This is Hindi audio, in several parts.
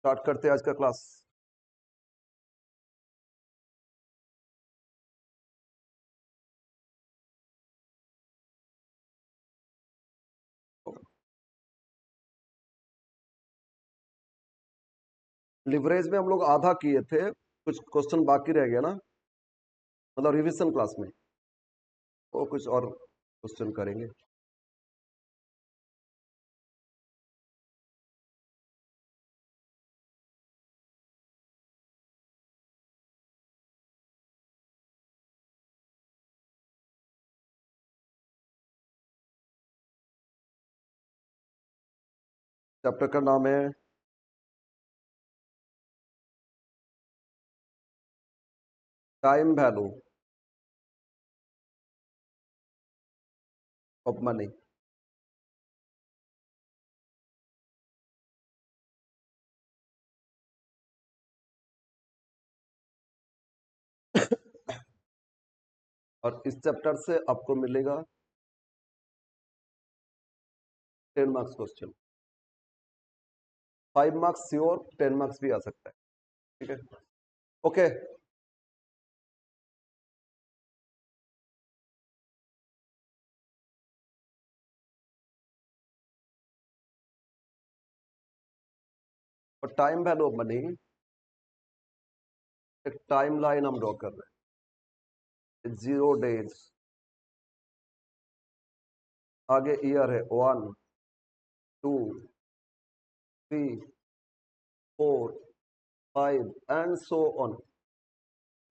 स्टार्ट करते हैं आज का क्लास। लिवरेज में हम लोग आधा किए थे, कुछ क्वेश्चन बाकी रह गया ना, मतलब रिवीजन क्लास में वो कुछ और क्वेश्चन करेंगे। चैप्टर का नाम है टाइम वैल्यू ऑफ मनी। और इस चैप्टर से आपको मिलेगा 10 marks question. 5 marks sure, 10 marks भी आ सकता है। ठीक है, ओके। और टाइम वैल्यू ऑफ मनी, एक टाइम लाइन हम ड्रॉ कर रहे हैं। 0 डेज, आगे ईयर है 1 2 3 4 5 एंड सो ऑन।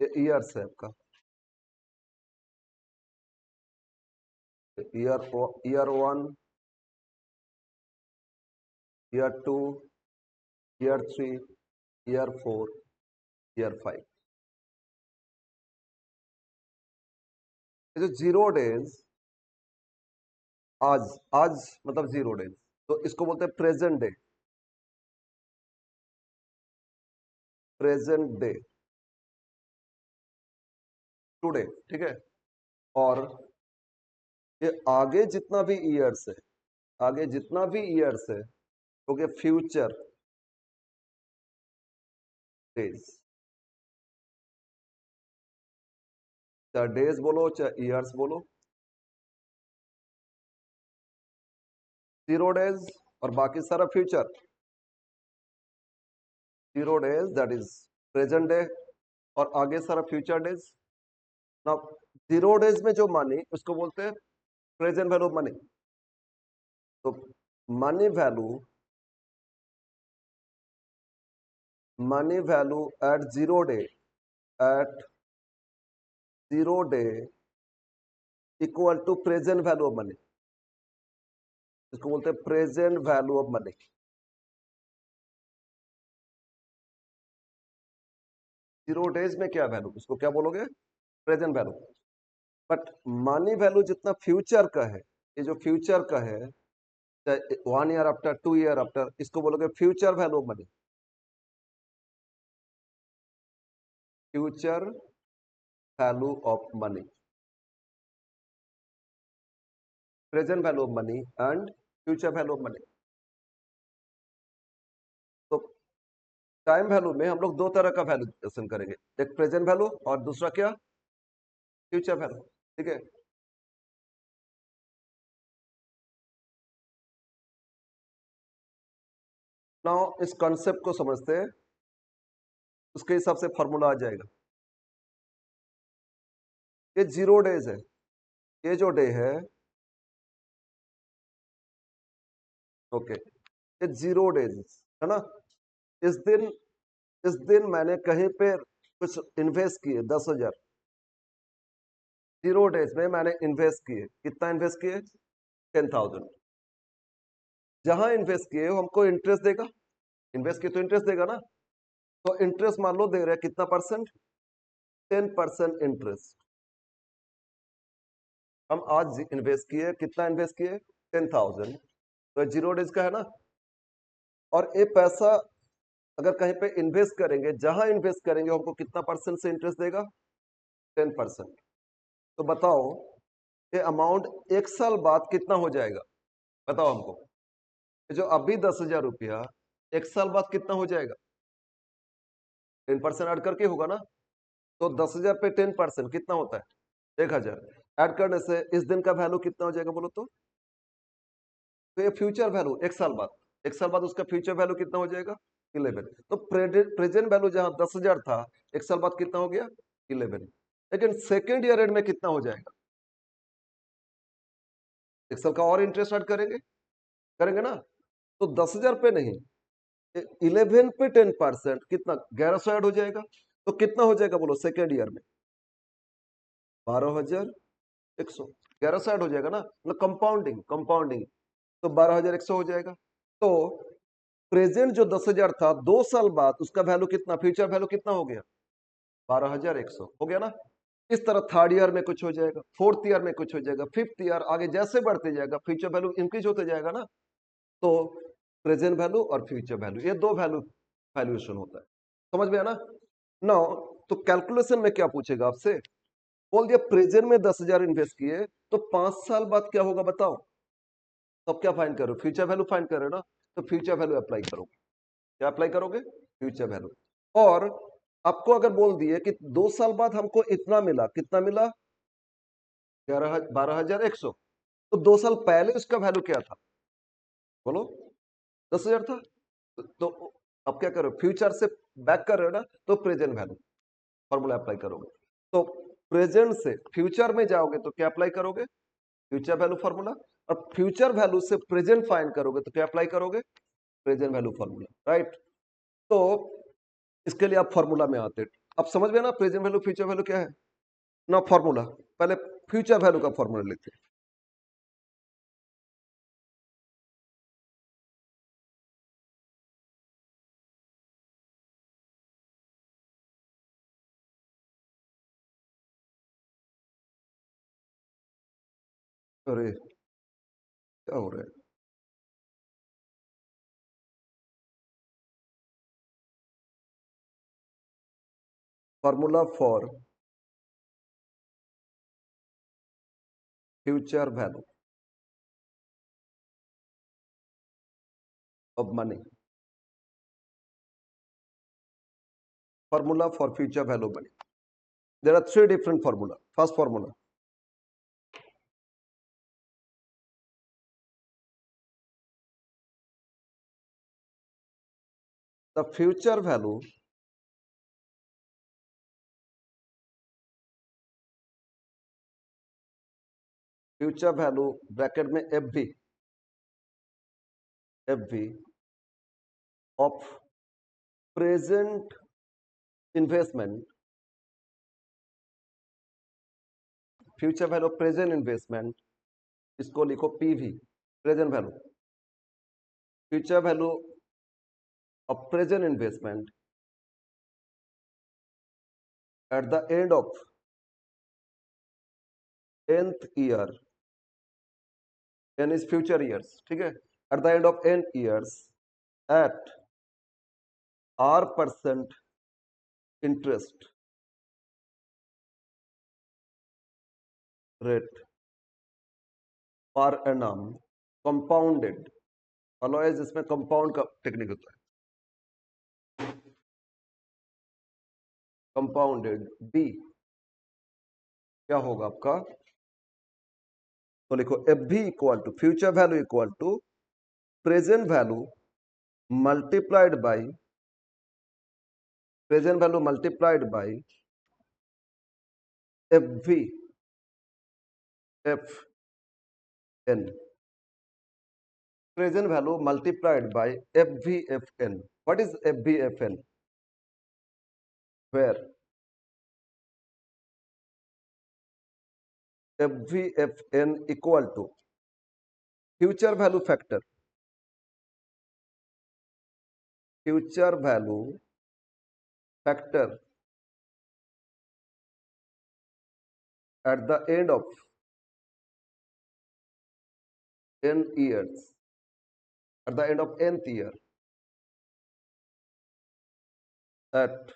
ये ईयर्स है आपका। Year 1, year 2, year 3, year 4, year 5। ये जो 0 डेज, आज आज मतलब 0 डेज, तो इसको बोलते हैं present day. Present day, today. ठीक है, और ये आगे जितना भी ईयर्स है, आगे जितना भी ईयर्स है, क्योंकि फ्यूचर डेज, चाहे डेज बोलो चाहे ईयर्स बोलो, 0 डेज और बाकी सारा future. 0 days that is present day, और आगे सारा फ्यूचर डेज ना। 0 डेज में जो मनी, उसको बोलते हैं प्रेजेंट वैल्यू ऑफ मनी। तो money value at 0 day, at 0 day equal to present value of money. इसको बोलते हैं present value of money. 0 days में क्या वैल्यू, उसको क्या बोलोगे? Present value. But money value जितना फ्यूचर का है, ये जो फ्यूचर का है, चाहे 1 ईयर आफ्टर, 2 ईयर आफ्टर, इसको बोलोगे future value of money. Future value of money, present value of money and future value of money. तो टाइम वैल्यू में हम लोग दो तरह का वैल्यूएशन करेंगे, एक प्रेजेंट वैल्यू और दूसरा क्या, फ्यूचर वैल्यू। ठीक है, नाउ इस कॉन्सेप्ट को समझते हैं, उसके हिसाब से फॉर्मूला आ जाएगा। ये 0 डेज है, ये जो डे है, ओके, ये 0 डेज है ना। इस दिन मैंने कहीं पे कुछ इन्वेस्ट किए 10,000। 0 डेज में मैंने इन्वेस्ट किए, कितना इन्वेस्ट किए? 10,000। जहां इन्वेस्ट किए वो हमको इंटरेस्ट देगा, इन्वेस्ट किए तो इंटरेस्ट देगा ना। तो इंटरेस्ट मान लो दे रहे हैं कितना परसेंट? 10% इंटरेस्ट। हम आज इन्वेस्ट किए, कितना इन्वेस्ट किए? 10,000। तो 0 डेज का है ना। और ये पैसा अगर कहीं पे इन्वेस्ट करेंगे, जहां इन्वेस्ट करेंगे हमको कितना परसेंट से इंटरेस्ट देगा? 10%। तो बताओ ये अमाउंट एक साल बाद कितना हो जाएगा? बताओ हमको। ये जो अभी 10,000 रुपया एक साल बाद कितना हो जाएगा? 10% ऐड करके होगा ना। तो 10,000 पे 10% कितना होता है? 1,000 ऐड करने से इस दिन का वैल्यू कितना हो जाएगा बोलो तो ये फ्यूचर वैल्यू एक साल बाद उसका फ्यूचर वैल्यू कितना हो जाएगा? 11। तो प्रेजेंट वैल्यू जहां 10,000 था, एक साल बाद कितना हो गया? 11। लेकिन सेकेंड ईयर एंड में कितना हो जाएगा? एक साल का और इंटरेस्ट ऐड करेंगे करेंगे ना। तो 10,000 पे नहीं, 11 पे 10% कितना? 1,100 ऐड हो जाएगा। तो कितना हो जाएगा बोलो सेकेंड ईयर में? 12,100। 1,100 ऐड हो जाएगा ना, मतलब कंपाउंडिंग। तो 12,100 हो जाएगा। तो प्रेजेंट जो 10,000 था, 2 साल बाद उसका वैल्यू कितना, फ्यूचर वैल्यू कितना हो गया? 12,100 हो गया ना। इस तरह थर्ड ईयर में कुछ हो जाएगा, फोर्थ ईयर में कुछ हो जाएगा, फिफ्थ ईयर, आगे जैसे बढ़ते जाएगा फ्यूचर वैल्यू इंक्रीज होते जाएगा ना। तो प्रेजेंट वैल्यू और फ्यूचर वैल्यू, ये दो वैल्यूएशन होता है। समझ में आया ना? नाउ तो कैलकुलेशन में क्या पूछेगा आपसे? बोल दिया प्रेजेंट में 10,000 इन्वेस्ट किए, तो 5 साल बाद क्या होगा बताओ। तो अब क्या फाइंड करो? फ्यूचर वैल्यू फाइंड करो ना। तो फ्यूचर वैल्यू अप्लाई करोगे। क्या अप्लाई करोगे? Future value. और आपको अगर बोल दिए कि 2 साल बाद हमको इतना मिला, कितना मिला? 12,100। तो 2 साल पहले उसका वैल्यू क्या था बोलो? 10,000 था। तो अब क्या करो? फ्यूचर से बैक कर रहे हो ना, तो प्रेजेंट वैल्यू फॉर्मूला अप्लाई करोगे। तो प्रेजेंट से फ्यूचर में जाओगे तो क्या अप्लाई करोगे? Future value formula. और फ्यूचर वैल्यू से प्रेजेंट फाइंड करोगे तो क्या अप्लाई करोगे? Present value formula, right. तो इसके लिए आप फॉर्मूला में आते हैं। अब समझ में ना प्रेजेंट वैल्यू फ्यूचर वैल्यू क्या है ना। फॉर्मूला पहले फ्यूचर वैल्यू का फॉर्मूला लेते हैं। अरे क्या हो रहा है? Formula for future value of money. Formula for future value money. There are three different formula. First formula, the future value bracket में F V of present investment. Future value of present investment, इसको लिखो PV, present value. Future value of present investment at the end of 10th year, n is future years, ठीक है। At the end of n years at R% interest rate per annum compounded। Alloys इसमें कंपाउंड का टेक्निक होता है। कंपाउंडेड बी क्या होगा आपका? तो लिखो एफ भी equal to future value equal to present value multiplied by F V F N. Present value multiplied by F V F N. What is F V F N? Where F V F N equal to future value factor, future value factor at the end of n years, at the end of nth year at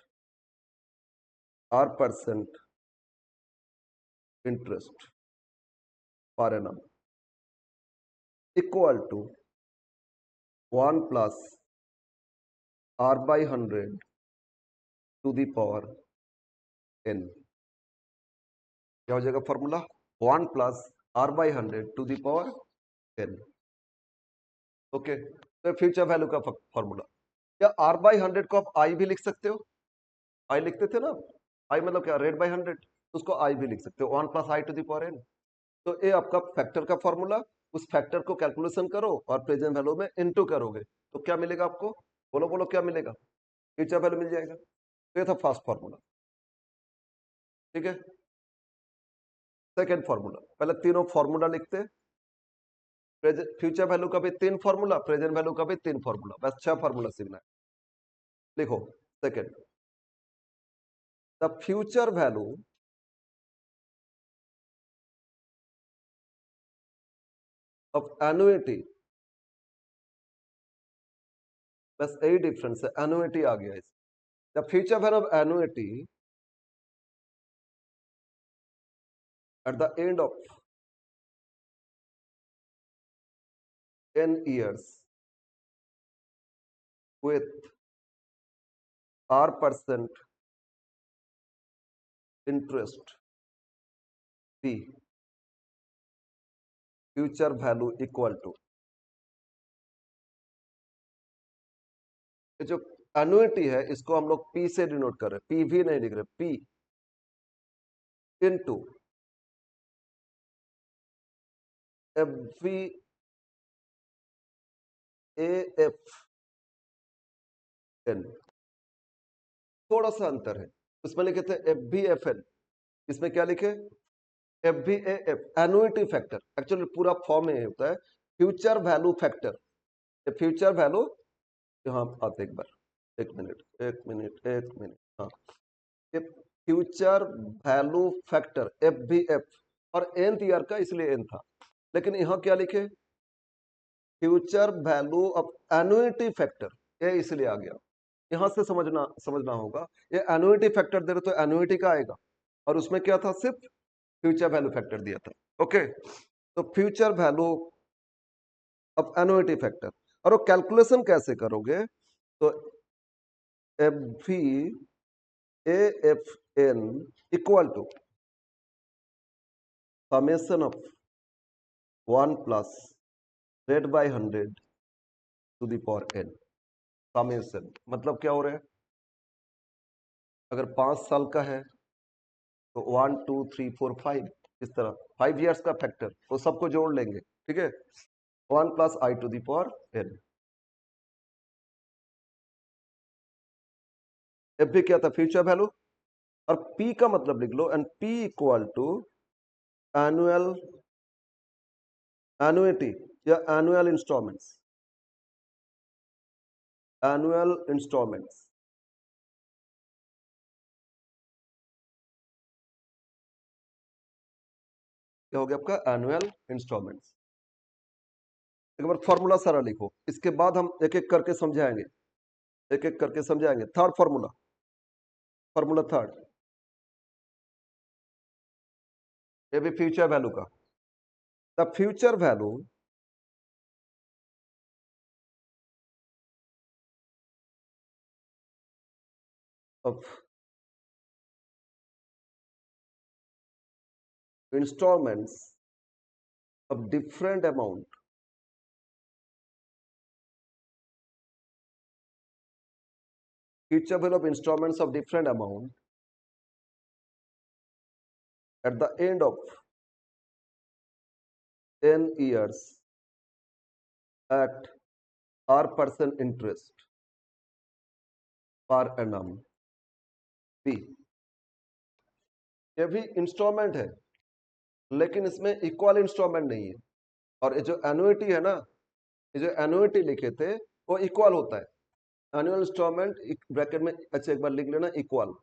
R% interest per annum equal to 1 plus r/100 to the power n। क्या हो जाएगा formula? 1 plus r/100 to the power n। Okay, तो फ्यूचर वैल्यू का फॉर्मूला। क्या r/100 को आप i भी लिख सकते हो? i लिखते थे ना, i मतलब क्या, रेट बाई 100, उसको i भी लिख सकते हो, 1 plus i to the power n। तो ये आपका फैक्टर का फॉर्मूला। उस फैक्टर को कैलकुलेशन करो और प्रेजेंट वैल्यू में इनटू करोगे तो क्या मिलेगा आपको? बोलो बोलो क्या मिलेगा? फ्यूचर वैल्यू मिल जाएगा। तो ये था फर्स्ट फॉर्मूला, ठीक है। सेकेंड फॉर्मूला, पहले तीनों फॉर्मूला लिखते। फ्यूचर वैल्यू का भी 3 फॉर्मूला, प्रेजेंट वैल्यू का भी 3 फॉर्मूला, बस 6 फॉर्मूला सीखना है। लिखो second, the future value of annuity, बस यही डिफरेंस है, एनुइटी आ गया इस। The future value of annuity at the end of 10 years with r% interest, p future value equal to, जो एनुइटी है इसको हम लोग p से डिनोट कर रहे हैं, p भी नहीं लिख रहे, p इनटू FVAFN। थोड़ा सा अंतर है, उसमें लिखे थे FVFN, इसमें क्या लिखे? FVAF, annuity factor. एक्चुअली पूरा फॉर्म में होता है future value factor. Future value, यहाँ आते एक बार, एक मिनट एक मिनट एक मिनट, हाँ, ये फ्यूचर वैल्यू फैक्टर FVF, और nth ईयर का इसलिए n था, लेकिन यहाँ क्या लिखे? Future value of annuity factor, ये इसलिए आ गया। यहां से समझना होगा, ये एनुइटी फैक्टर दे रहे तो एनुइटी का आएगा, और उसमें क्या था? सिर्फ फ्यूचर वैल्यू फैक्टर दिया था। ओके, तो future value of annuity factor, और वो कैलकुलेशन कैसे करोगे? तो FVAFN equal to summation of 1 plus rate by 100 to the power n। Summation मतलब क्या हो रहा है? अगर 5 साल का है तो 1 2 3 4 5, इस तरह 5 इयर्स का फैक्टर, तो सबको जोड़ लेंगे, ठीक है। 1 plus i to the power n। F भी क्या था? फ्यूचर वैल्यू, और p का मतलब लिख लो, and p equal to annual annuity या एनुअल इंस्टॉलमेंट्स, एनुअल इंस्टॉलमेंट्स। क्या हो गया आपका? Annual installments. एक बार फॉर्मूला सारा लिखो, इसके बाद हम एक एक करके समझाएंगे, एक एक करके समझाएंगे। थर्ड फॉर्मूला, फॉर्मूला थर्ड, ये भी फ्यूचर वैल्यू का। The future value of installments of different amount, future value of installments of different amount at the end of 10 years at r% interest per annum p। ये भी इंस्टॉलमेंट है, लेकिन इसमें इक्वल इंस्टॉलमेंट नहीं है, और ये जो एनुइटी है ना, ये जो एनुइटी लिखे थे वो इक्वल होता है। एनुअल इंस्टॉलमेंट ब्रैकेट में, अच्छा एक बार लिख लेना, इक्वल।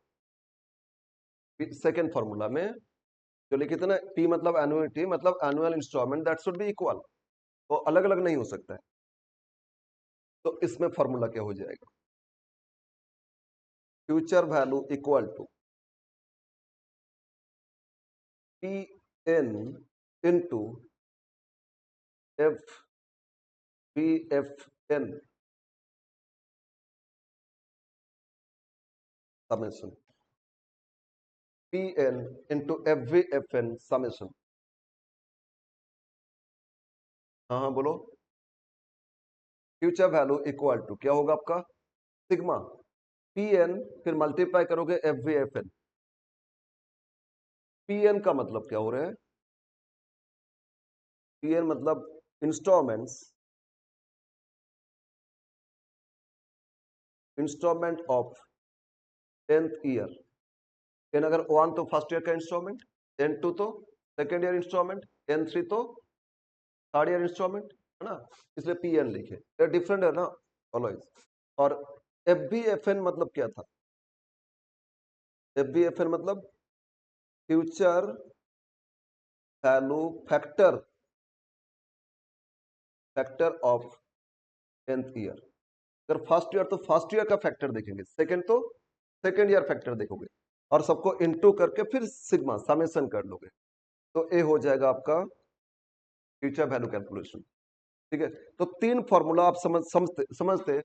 सेकेंड फॉर्मूला में जो लिखे थे ना, पी मतलब एनुइटी, मतलब annual instalment, that should be equal, वो अलग अलग नहीं हो सकता है। तो इसमें फॉर्मूला क्या हो जाएगा? Future value equal to P N into F B F N summation, Pn into FVFN summation. हाँ हाँ बोलो। फ्यूचर वैल्यू इक्वल टू क्या होगा आपका, सिग्मा Pn, फिर मल्टीप्लाई करोगे FVFN। Pn का मतलब क्या हो रहा है, Pn मतलब instalments, instalment of 10th year. N अगर 1 तो फर्स्ट ईयर का इंस्टॉलमेंट, N2 तो सेकेंड ईयर इंस्टॉलमेंट, N3 तो थर्ड ईयर इंस्टॉलमेंट, है ना, इसलिए Pn लिखे। ये डिफरेंट है ना ऑलवेज। और FVFN मतलब क्या था, FVFN मतलब future value factor, factor of 10th year. अगर फर्स्ट ईयर तो फर्स्ट ईयर का फैक्टर देखेंगे, सेकंड तो सेकंड ईयर फैक्टर देखोगे, और सबको इनटू करके फिर सिग्मा समेशन कर लोगे, तो ए हो जाएगा आपका फ्यूचर वैल्यू कैलकुलेशन। ठीक है, तो तीन फॉर्मूला आप समझते समझते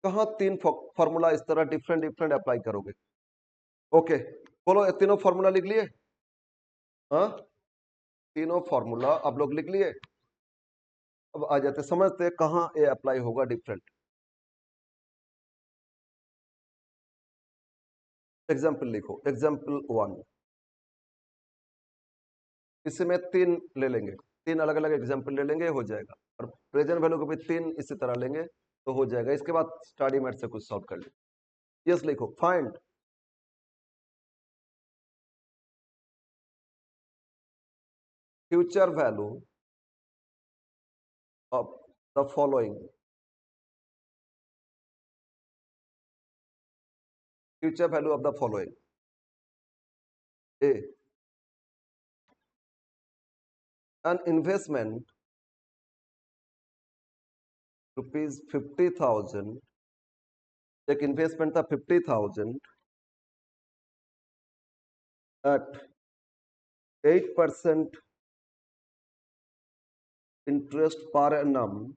कहाँ तीन फॉर्मूला इस तरह डिफरेंट डिफरेंट अप्लाई करोगे। ओके, बोलो ये तीनों फॉर्मूला लिख लिए, हाँ तीनों फॉर्मूला आप लोग लिख लिए। अब आ जाते समझते कहाँ ये अप्लाई होगा डिफरेंट। एग्जाम्पल लिखो, एग्जाम्पल 1, इसमें तीन ले लेंगे, तीन अलग अलग एग्जाम्पल ले लेंगे, हो जाएगा। और प्रेजेंट वैल्यू को भी तीन इसी तरह लेंगे तो हो जाएगा। इसके बाद स्टडी मैथ से कुछ सॉल्व कर ले। यस लिखो, find future value of the following, future value of the following. A, an investment ₹50,000, एक इन्वेस्टमेंट था 50,000 eight 8% interest per annum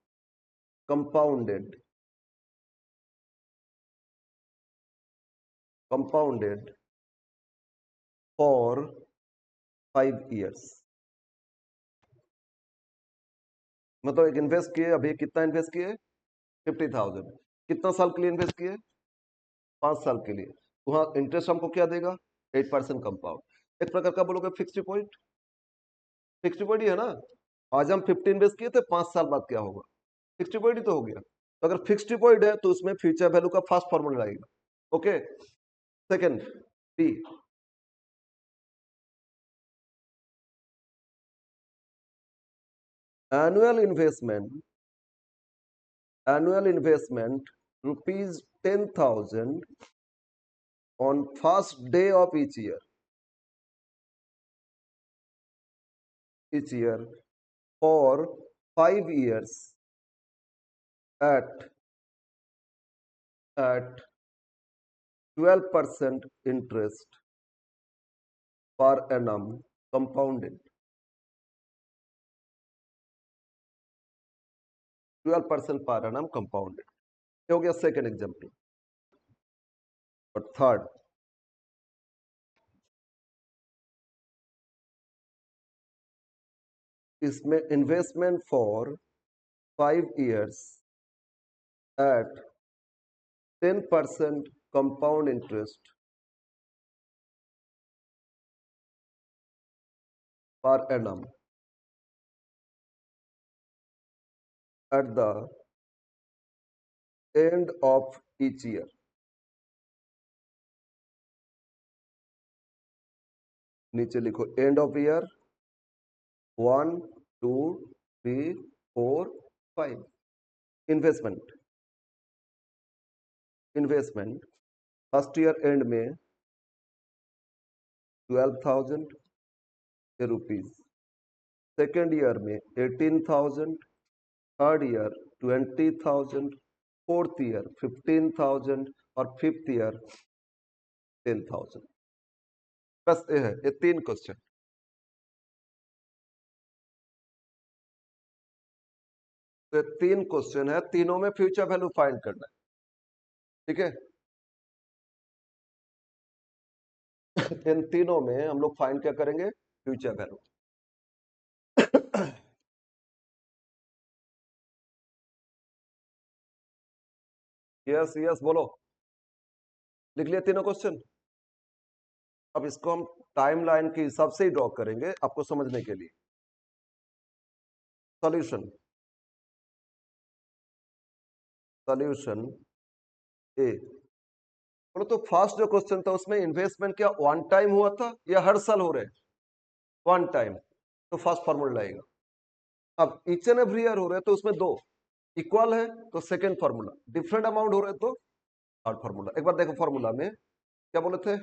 compounded for 5 years। मतलब एक इन्वेस्ट किए, अभी कितना इन्वेस्ट किए 50,000, कितना साल के लिए इन्वेस्ट किए 5 साल के लिए, वहां इंटरेस्ट हमको क्या देगा 8% कंपाउंड। एक प्रकार का बोलोगे फिक्स डिपॉजिट, फिक्स डिपॉजिट है ना। आज हम 50 इन्वेस्ट किए थे, 5 साल बाद क्या होगा, फिक्स डिपॉजिट तो हो गया। तो अगर फिक्स डिपॉजिट है तो उसमें फ्यूचर वैल्यू का फर्स्ट फॉर्मूला लगेगा। ओके, second B, annual investment ₹10,000 on first day of each year for 5 years at 12% interest per annum compounded, 12% per annum compounded। ये हो गया सेकेंड एग्जाम्पल। और थर्ड, इसमें investment for 5 years at 10% compound interest per annum at the end of each year। नीचे लिखो and of year 1 2 3 4 5। Investment first year and में 12,000 रुपीज, सेकेंड ईयर में 18,000, थर्ड ईयर 20,000, फोर्थ ईयर 15,000 और फिफ्थ ईयर 10,000। बस ये है, ये तीन क्वेश्चन। तो ये तीन क्वेश्चन है, तीनों में फ्यूचर वैल्यू फाइंड करना है। ठीक है, इन तीनों में हम लोग फाइंड क्या करेंगे? Future value. यस यस बोलो, लिख लिया तीनों क्वेश्चन। अब इसको हम टाइमलाइन के हिसाब से ही ड्रॉ करेंगे आपको समझने के लिए। सॉल्यूशन, सॉल्यूशन ए। बोलो तो फर्स्ट जो क्वेश्चन था उसमें इन्वेस्टमेंट क्या वन टाइम हुआ था या हर साल हो रहे? वन टाइम, तो फर्स्ट फॉर्मूला लगेगा। अब ईच एंड एवरी ईयर हो रहे तो उसमें दो इक्वल है तो सेकेंड फॉर्मूला, डिफरेंट अमाउंट हो रहे तो थर्ड फॉर्मूला। एक बार देखो फॉर्मूला में क्या बोले थे?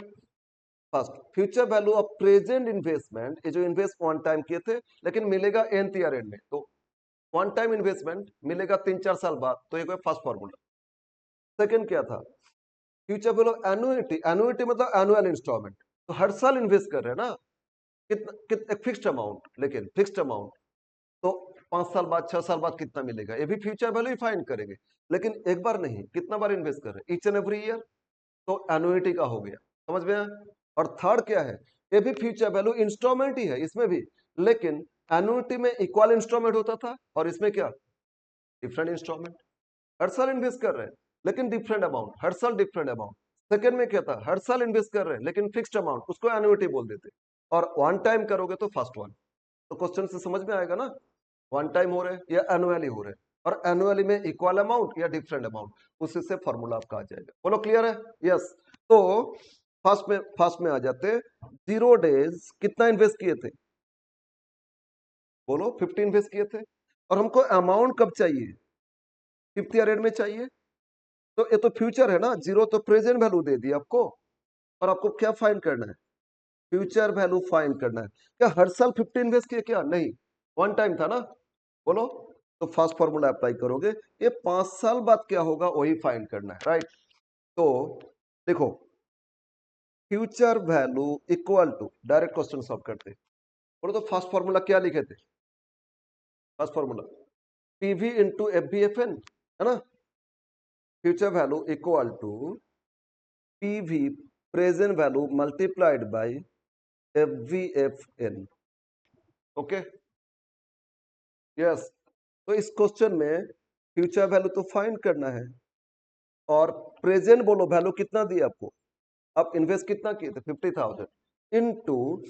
First future value of present investment, ये जो इन्वेस्ट वन टाइम किए थे लेकिन मिलेगा एंथ ईयर एंड में, तो वन टाइम इन्वेस्टमेंट मिलेगा 3-4 साल बाद, तो ये फर्स्ट फॉर्मूला। सेकंड क्या था? फ्यूचर वैल्यू एनुइटी, एनुइटी मतलब एनुअल इंस्टॉलमेंट, तो हर साल इन्वेस्ट कर रहे हैं ना, कितना एक फिक्स्ड अमाउंट, लेकिन फिक्स्ड अमाउंट तो 5 साल बाद 6 साल बाद कितना मिलेगा, ये भी फ्यूचर वैल्यू ही फाइंड करेंगे। लेकिन एक बार नहीं, कितना बार इन्वेस्ट कर रहे हैं? ईच एंड एवरी ईयर, तो एनुइटी का हो गया। समझ में आया? और थर्ड क्या है? ये भी फ्यूचर वैल्यू इंस्टॉलमेंट ही है इसमें भी, लेकिन एनुइटी में इक्वल इंस्टॉलमेंट होता था और इसमें क्या, डिफरेंट इंस्टॉलमेंट। हर साल इन्वेस्ट कर रहे हैं लेकिन डिफरेंट अमाउंट, हर साल डिफरेंट अमाउंट। सेकंड में क्या था? हर साल इन्वेस्ट कर रहे हैं लेकिन फिक्स्ड अमाउंट, उसको एनुइटी बोल देते। और वन टाइम करोगे तो फर्स्ट वन। तो क्वेश्चन से समझ में आएगा ना, वन टाइम हो रहे हैं या एनुअली हो रहे हैं, और एनुअली में इक्वल अमाउंट या डिफरेंट अमाउंट, उसी से फॉर्मूला आपका आ जाएगा। बोलो क्लियर है? यस। तो फर्स्ट में आ जाते, 0 डेज कितना इन्वेस्ट किए थे? बोलो 50 इन्वेस्ट किए थे, और हमको अमाउंट कब चाहिए? फिफ्थ ईयर एंड में चाहिए। तो ये तो फ्यूचर है ना, जीरो तो प्रेजेंट वैल्यू दे दी आपको, और आपको क्या फाइंड करना है? फ्यूचर वैल्यू फाइंड करना है। क्या हर साल 50 इन्वेस्ट किए? क्या नहीं, वन टाइम था ना। बोलो, तो फर्स्ट फॉर्मूला अप्लाई करोगे, ये 5 साल बाद क्या होगा वही फाइंड करना है, राइट। तो देखो, future value equal to, direct question solve करते। बोलो तो फर्स्ट फॉर्मूला क्या लिखे थे? First formula PV into F B F N, है ना। Future value equal to PV present value multiplied by F V F N. Okay, yes. तो इस क्वेश्चन में फ्यूचर वैल्यू तो फाइंड करना है, और प्रेजेंट बोलो वैल्यू कितना दिया आपको, आप इन्वेस्ट कितना किए थे? 50,000 इनटू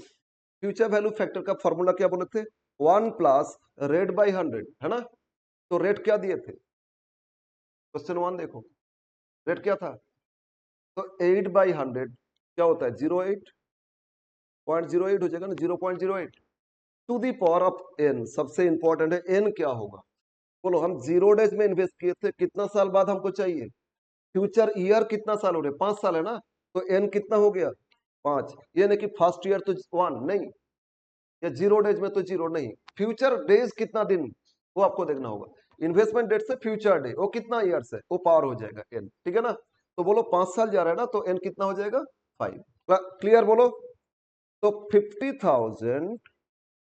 फ्यूचर वैल्यू फैक्टर का फॉर्मूला क्या बोले थे? 1 प्लस रेट बाई 100, है ना। तो रेट क्या दिए थे? क्वेश्चन 1 देखो, रेट क्या था? तो 8/100 क्या होता है? 0.08 हो जाएगा ना, 0.08 to the power of N. सबसे इंपॉर्टेंट है एन क्या होगा। बोलो, हम 0 डेज में इन्वेस्ट किए थे, कितना साल बाद हमको चाहिए? फ्यूचर ईयर कितना साल हो रहे? 5 साल है ना, तो एन कितना हो गया? 5। ये नहीं कि फर्स्ट ईयर तो 1 नहीं, या 0 डेज में तो 0 नहीं, फ्यूचर डेज कितना दिन, वो आपको देखना होगा। इन्वेस्टमेंट डेट से फ्यूचर डे वो कितना ईयर्स है, वो पावर हो जाएगा एन, ठीक है ना। तो बोलो 5 साल जा रहा है ना, तो एन कितना हो जाएगा? 5। क्लियर? बोलो तो 50,000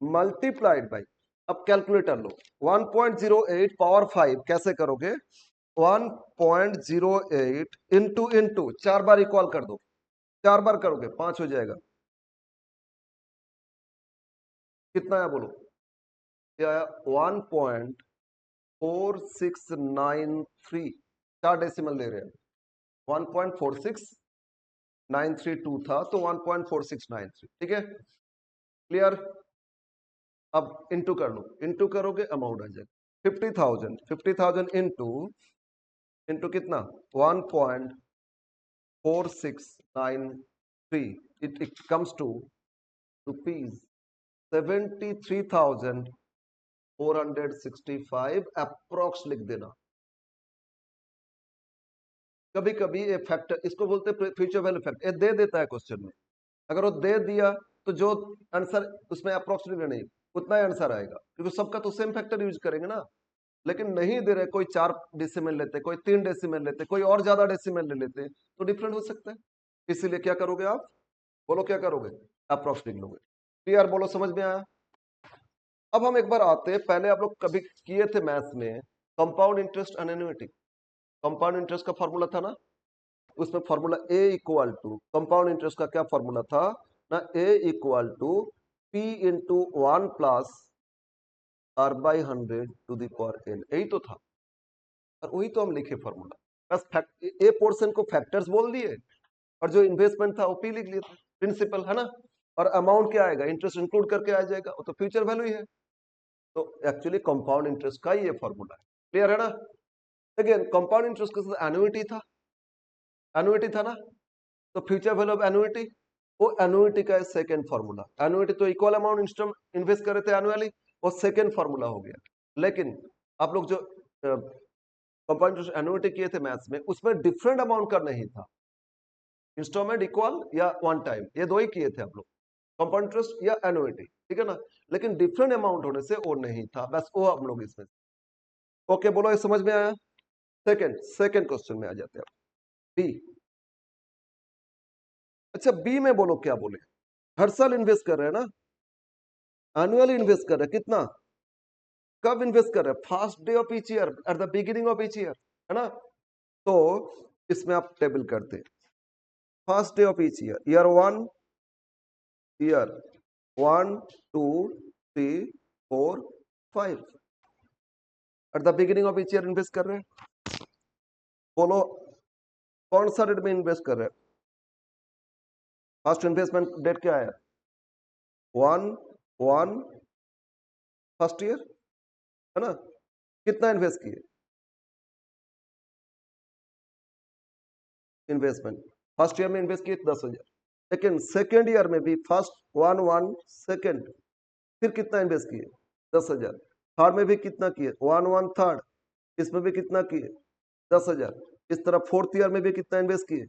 मल्टीप्लाइड बाई, अब कैलकुलेटर लो, 1.08 पावर 5 कैसे करोगे? 1.08 इंटू इंटू 4 बार इक्वल कर दो, 4 बार करोगे 5 हो जाएगा। कितना आया बोलो? ये आया 1.4693, 4 डेसिमल ले रहे हैं। 1.46932 था तो 1.4693, ठीक है। क्लियर? अब इंटू कर लो, इंटू करोगे अमाउंट आ जाएगा 50,000। 50,000 इंटू इंटू कितना? 1.4693, it comes to rupees 73,465 approx लिख देना। कभी कभी ये फैक्टर, इसको बोलते हैं फ्यूचर वैल्यू फैक्टर, ये दे देता है क्वेश्चन में। अगर वो दे दिया तो जो आंसर उसमें अप्रोक्सीमेटली नहीं, उतना ही आंसर आएगा, क्योंकि सबका तो सेम फैक्टर यूज करेंगे ना। लेकिन नहीं दे रहे, कोई 4 डेसिमल लेते, कोई 3 डेसिमल लेते, कोई और ज्यादा डेसिमल ले लेते, तो डिफरेंट हो सकता है। इसीलिए क्या करोगे आप? बोलो क्या करोगे? अप्रोक्स लिख लोगे। क्लियर? बोलो समझ में आया? अब हम एक बार आते हैं, पहले आप लोग कभी किए थे मैथ्स में compound interest and annuity. Compound interest का फॉर्मूला था ना, उसमें formula A equal to compound interest का क्या फॉर्मूला था ना, A equal to P into 1 plus R by 100 to the power N, यही तो था और वही तो हम लिखे फॉर्मूला। बस ए पोर्शन को फैक्टर्स बोल दिए और जो इन्वेस्टमेंट था वो पी लिख लिया था, प्रिंसिपल है ना। और अमाउंट क्या आएगा, इंटरेस्ट इंक्लूड करके आ जाएगा, वो तो फ्यूचर वैल्यू ही है। तो एक्चुअली कंपाउंड इंटरेस्ट का ये फॉर्मूला है, क्लियर है ना। अगेन कंपाउंड इंटरेस्ट के साथ एनुइटी था, एनुइटी था ना, तो फ्यूचर वैल्यू ऑफ एनुइटी, वो एनुइटी का सेकंड फॉर्मूला। एनुइटी तो इक्वल अमाउंट इन्वेस्ट कर रहे थे एनुअली, वो सेकंड फॉर्मूला हो गया। लेकिन आप लोग जो कंपाउंड इंटरेस्ट एनुइटी किए थे मैथ्स में, उसमें डिफरेंट अमाउंट का नहीं था, इंस्टॉलमेंट इक्वल या वन टाइम, ये दो ही किए थे आप लोग, कंपाउंड इंटरेस्ट या एनुइटी, ठीक है ना। लेकिन डिफरेंट अमाउंट होने से वो नहीं था, बस वो हम लोग इसमें। ओके बोलो, ये समझ में आया। सेकंड क्वेश्चन में आ जाते हैं बी। अच्छा बी में बोलो क्या बोले, हर साल इन्वेस्ट कर रहे हैं ना, एनुअली इन्वेस्ट कर रहे हैं, कितना, कब इन्वेस्ट कर रहे हैं, first day of each year, eight the beginning of each year, है ना। तो इसमें आप टेबल करते हैं, first day of each year, year 1 2 3 4 5, eight the beginning of each year invest कर रहे हैं। बोलो कौन सा डेट में इन्वेस्ट कर रहे हैं, फर्स्ट इन्वेस्टमेंट डेट क्या है, 1 फर्स्ट ईयर, है ना। कितना इन्वेस्ट किए, इन्वेस्टमेंट फर्स्ट ईयर में इन्वेस्ट किए 10,000, लेकिन सेकेंड ईयर में भी फर्स्ट 1 सेकेंड, फिर कितना इन्वेस्ट किए 10,000, थर्ड में भी कितना किए 1 थर्ड, इसमें भी कितना किए 10,000, इस तरह फोर्थ ईयर में भी कितना इन्वेस्ट किए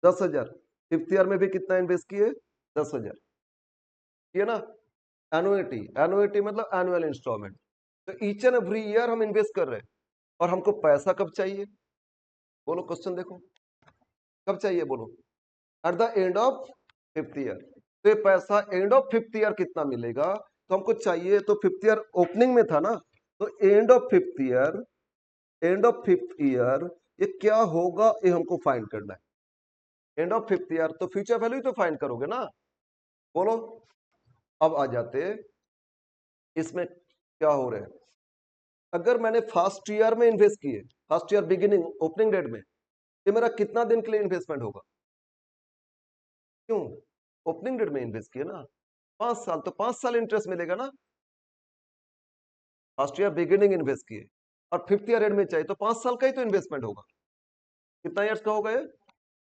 10,000, फिफ्थ ईयर में भी कितना इन्वेस्ट किए 10,000, ये ना। एनुइटी, एनुइटी मतलब एनुअल इंस्टॉलमेंट। तो ईच एंड एवरी ईयर हम इन्वेस्ट कर रहे हैं, और हमको पैसा कब चाहिए, बोलो क्वेश्चन देखो, कब चाहिए बोलो, eight the end of fifth year. तो ये पैसा एंड ऑफ फिफ्थ ईयर कितना मिलेगा, तो हमको चाहिए, तो फिफ्थ ईयर ओपनिंग में था ना, तो end of fifth year, end of fifth year ये क्या होगा, ये हमको फाइंड करना है। एंड ऑफ फिफ्थ ईयर तो फ्यूचर वैल्यू तो फाइंड करोगे ना, बोलो। अब आ जाते इसमें क्या हो रहा है, अगर मैंने फर्स्ट ईयर में इन्वेस्ट किए, first year beginning opening date में, ये मेरा कितना दिन के लिए इन्वेस्टमेंट होगा, क्यों, ओपनिंग डेट में इन्वेस्ट किए ना, 5 साल, तो 5 साल इंटरेस्ट मिलेगा ना। फर्स्ट ईयर बिगिनिंग इन्वेस्ट किए और फिफ्थ ईयर एंड में चाहिए, तो 5 साल का ही तो इन्वेस्टमेंट होगा। कितना ईयर्स का होगा ये,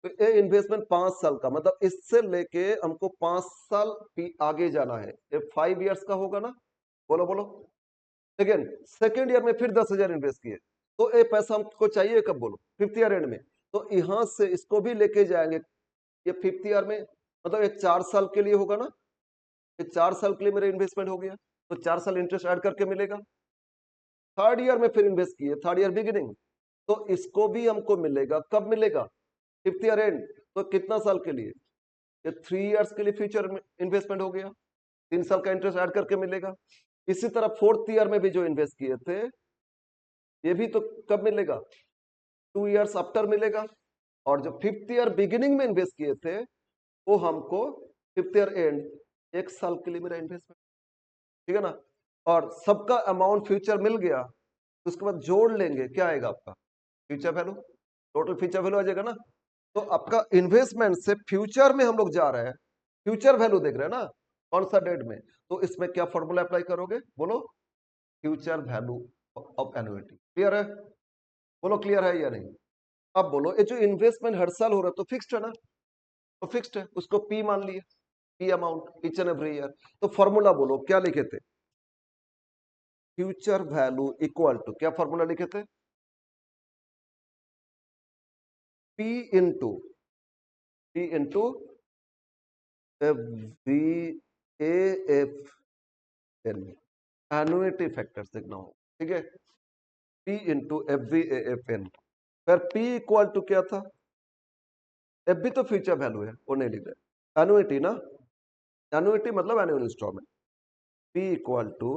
तो ये इन्वेस्टमेंट 5 साल का, मतलब इससे लेके हमको 5 साल आगे जाना है, ये 5 ईयर्स का होगा ना, बोलो बोलो। लेकिन सेकेंड ईयर में फिर 10,000 इन्वेस्ट किए, तो ये पैसा हमको चाहिए कब, बोलो फिफ्थ ईयर एंड में। तो यहां से इसको भी लेके जाएंगे, ये फिफ्थ ईयर में, मतलब ये 4 साल के लिए होगा ना, ये 4 साल के लिए मेरा इन्वेस्टमेंट हो गया, तो 4 साल इंटरेस्ट ऐड करके मिलेगा। थर्ड ईयर में फिर इन्वेस्ट किए, थर्ड ईयर बिगिनिंग, तो इसको भी हमको मिलेगा, कब मिलेगा, फिफ्थ ईयर एंड। तो कितना साल के लिए, ये 3 इयर्स के लिए फ्यूचर इन्वेस्टमेंट हो गया, 3 साल का इंटरेस्ट ऐड करके मिलेगा। इसी तरह फोर्थ ईयर में भी जो इन्वेस्ट किए थे, ये भी तो कब मिलेगा, 2 इयर्स आफ्टर मिलेगा। और जो फिफ्थ ईयर बिगिनिंग में इन्वेस्ट किए थे, वो हमको फिफ्थ ईयर एंड 1 साल के लिए मेरा इन्वेस्टमेंट, ठीक है ना। और सबका अमाउंट फ्यूचर मिल गया, तो उसके बाद जोड़ लेंगे, क्या आएगा आपका future value, total future value आ जाएगा ना। तो आपका इन्वेस्टमेंट से फ्यूचर में हम लोग जा रहे हैं, फ्यूचर वैल्यू देख रहे हैं ना, कौन सा डेट में, तो इसमें क्या फॉर्मूला अप्लाई करोगे, बोलो future value of annuity, clear है, बोलो क्लियर है या नहीं। अब बोलो ये जो इन्वेस्टमेंट हर साल हो रहा है, तो फिक्स्ड है ना, तो फिक्स्ड है, उसको पी मान लिया, P amount each and every year. तो फॉर्मूला बोलो क्या लिखे थे, फ्यूचर वैल्यू इक्वल टू, क्या फॉर्मूला लिखे थे, P into V A F N, annuity factors देखना हो, ठीक है, P into F V A F N. फिर पी इक्वल टू क्या था, एफ भी तो फ्यूचर वैल्यू है, वो नहीं लिख रहे, एनुइटी ना, एनुइटी मतलब annual instalment, P equal to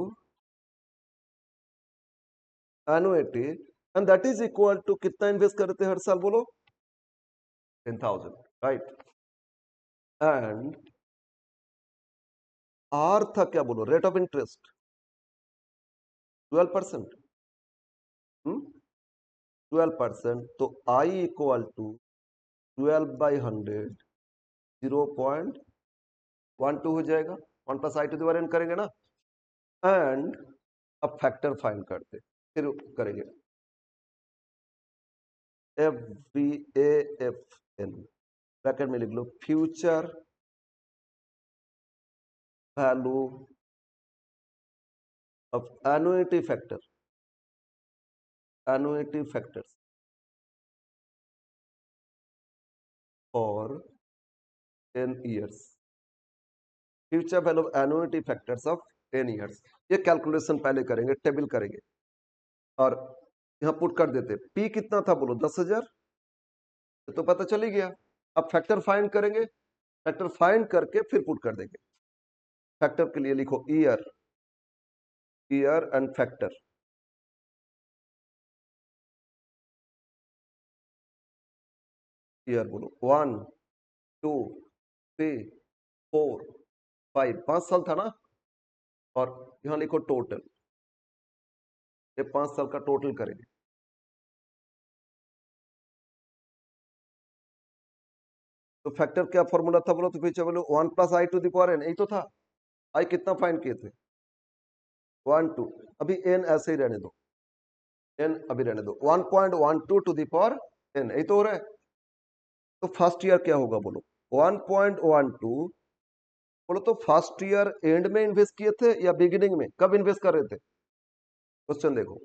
annuity, and that is equal to कितना इन्वेस्ट करते हैं हर साल, बोलो 10,000, राइट। एंड आर था क्या बोलो, रेट ऑफ इंटरेस्ट 12%, 12%, तो आई इक्वल टू 12/100 0.12 हो जाएगा। 1 + i to the power n करेंगे ना। एंड अब फैक्टर फाइंड करते, फिर करेंगे F B A F N, bracket में लिख लो future value of annuity factor, annuity factors for 10 years, future value of annuity factors of 10 years। ये कैलकुलेशन पहले करेंगे, टेबल करेंगे और यहां पुट कर देते। पी कितना था बोलो, 10,000, तो पता चल ही गया। अब फैक्टर फाइंड करेंगे, फैक्टर फाइंड करके फिर पुट कर देंगे। फैक्टर के लिए लिखो year, year and factor. Year बोलो 1 2 3 4 5, 5 साल था ना। और यहां लिखो टोटल, ये 5 साल का टोटल करेंगे। तो फैक्टर क्या फॉर्मूला था बोलो, तो पीछे बोलो 1 + i to the power n, यही तो था। आई कितना फाइंड किए थे, 1 2, अभी n ऐसे ही रहने दो, n अभी रहने दो, 1.12 टू द पावर n, यही तो हो रहा है। तो फर्स्ट ईयर क्या होगा बोलो, 1.12, बोलो तो फर्स्ट ईयर एंड में इन्वेस्ट किए थे या बिगिनिंग में, कब इन्वेस्ट कर रहे थे, क्वेश्चन देखो।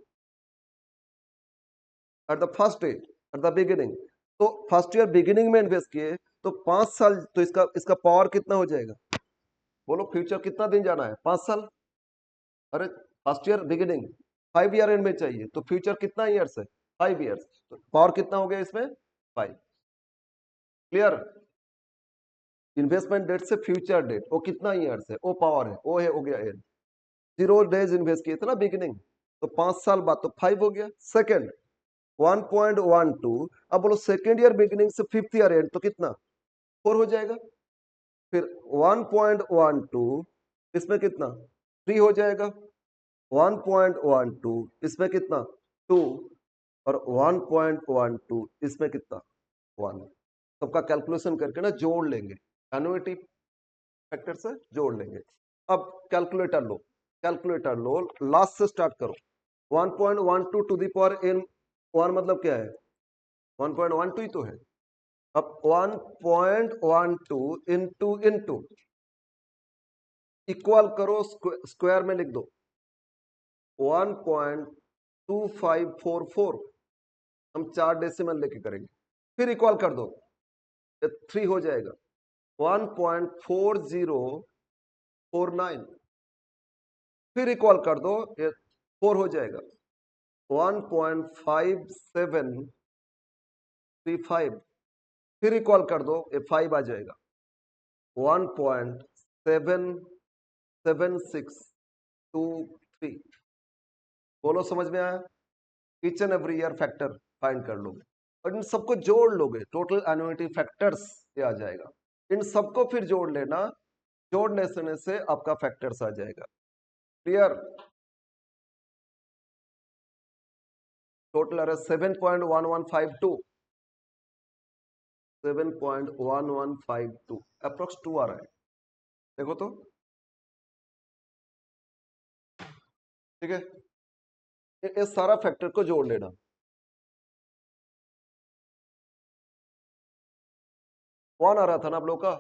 At the first age, at the beginning. तो फर्स्ट ईयर बिगिनिंग में इन्वेस्ट किए तो 5 साल, तो इसका पावर कितना हो जाएगा बोलो, फ्यूचर कितना दिन जाना है, 5 साल। अरे first year beginning 5 year and में चाहिए, तो फ्यूचर कितना ईयर्स है, 5 ईयर्स, तो पावर कितना हो गया इसमें, 5। क्लियर। इन्वेस्टमेंट डेट से फ्यूचर डेट, वो कितना ईयर्स है, वो पावर है, वो है, हो गया एन। 0 days इन्वेस्ट किए थे ना बिगिनिंग, तो 5 साल बाद तो 5 हो गया। सेकेंड 1.12, अब बोलो सेकेंड ईयर बिगिनिंग से फिफ्थ ईयर एंड, तो कितना, 4 हो जाएगा। फिर 1.12 इसमें कितना, 3 हो जाएगा। 1.12 इसमें कितना, 2, और 1.12 इसमें कितना, 1। सबका कैलकुलेशन करके ना जोड़ लेंगे, एनुइटी फैक्टर से जोड़ लेंगे। अब कैलकुलेटर लो, कैलकुलेटर लो, लास्ट से स्टार्ट करो। 1.12 टू द पावर n, 1 मतलब क्या है, 1.12 ही तो है। अब 1.12 इंटू इंटू इक्वल करो, स्क्वायर में लिख दो 1.2544, हम 4 डेसिमल लेके करेंगे। फिर इक्वल कर दो, 3 हो जाएगा। 1.4049, फिर इक्वल कर दो, ये 4 हो जाएगा। 1.5735, फिर इक्वल कर दो, ये 5 आ जाएगा। 1.77623, बोलो समझ में आया। Each and every year factor find कर लोगे और इन सबको जोड़ लोगे, टोटल एन्युइटी फैक्टर्स ये आ जाएगा। इन सबको फिर जोड़ लेना, जोड़ने से आपका फैक्टर्स आ जाएगा। क्लियर। टोटल आ रहा है 7.1152, 7.1152 अप्रोक्स 2 आ रहा है, देखो तो, ठीक है। इस सारा फैक्टर को जोड़ लेना। वन आ रहा था ना आप लोग का,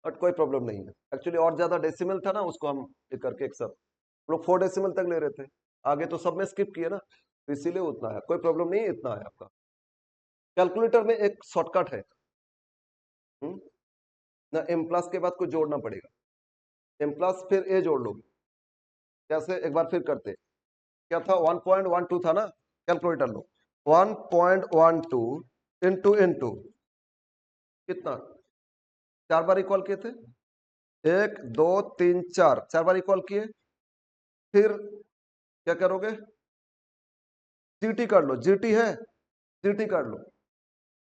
बट कोई प्रॉब्लम नहीं है। एक्चुअली और ज्यादा डेसिमल था ना, उसको हम एक करके एक सब लोग 4 डेसिमल तक ले रहे थे, आगे तो सब में स्किप किए ना, तो इसीलिए उतना है, कोई प्रॉब्लम नहीं है, इतना है आपका। कैलकुलेटर में एक शॉर्टकट है, ना m प्लस के बाद कुछ जोड़ना पड़ेगा, m प्लस फिर a जोड़ लोगे। कैसे, एक बार फिर करते, क्या था, 1.12 था ना, कैलकुलेटर लो 1.12 इंटू इंटू कितना, 4 बार इक्वल किए थे, 1 2 3 4, 4 बार इक्वल किए। फिर क्या करोगे, जीटी कर लो, जीटी है, जीटी कर लो,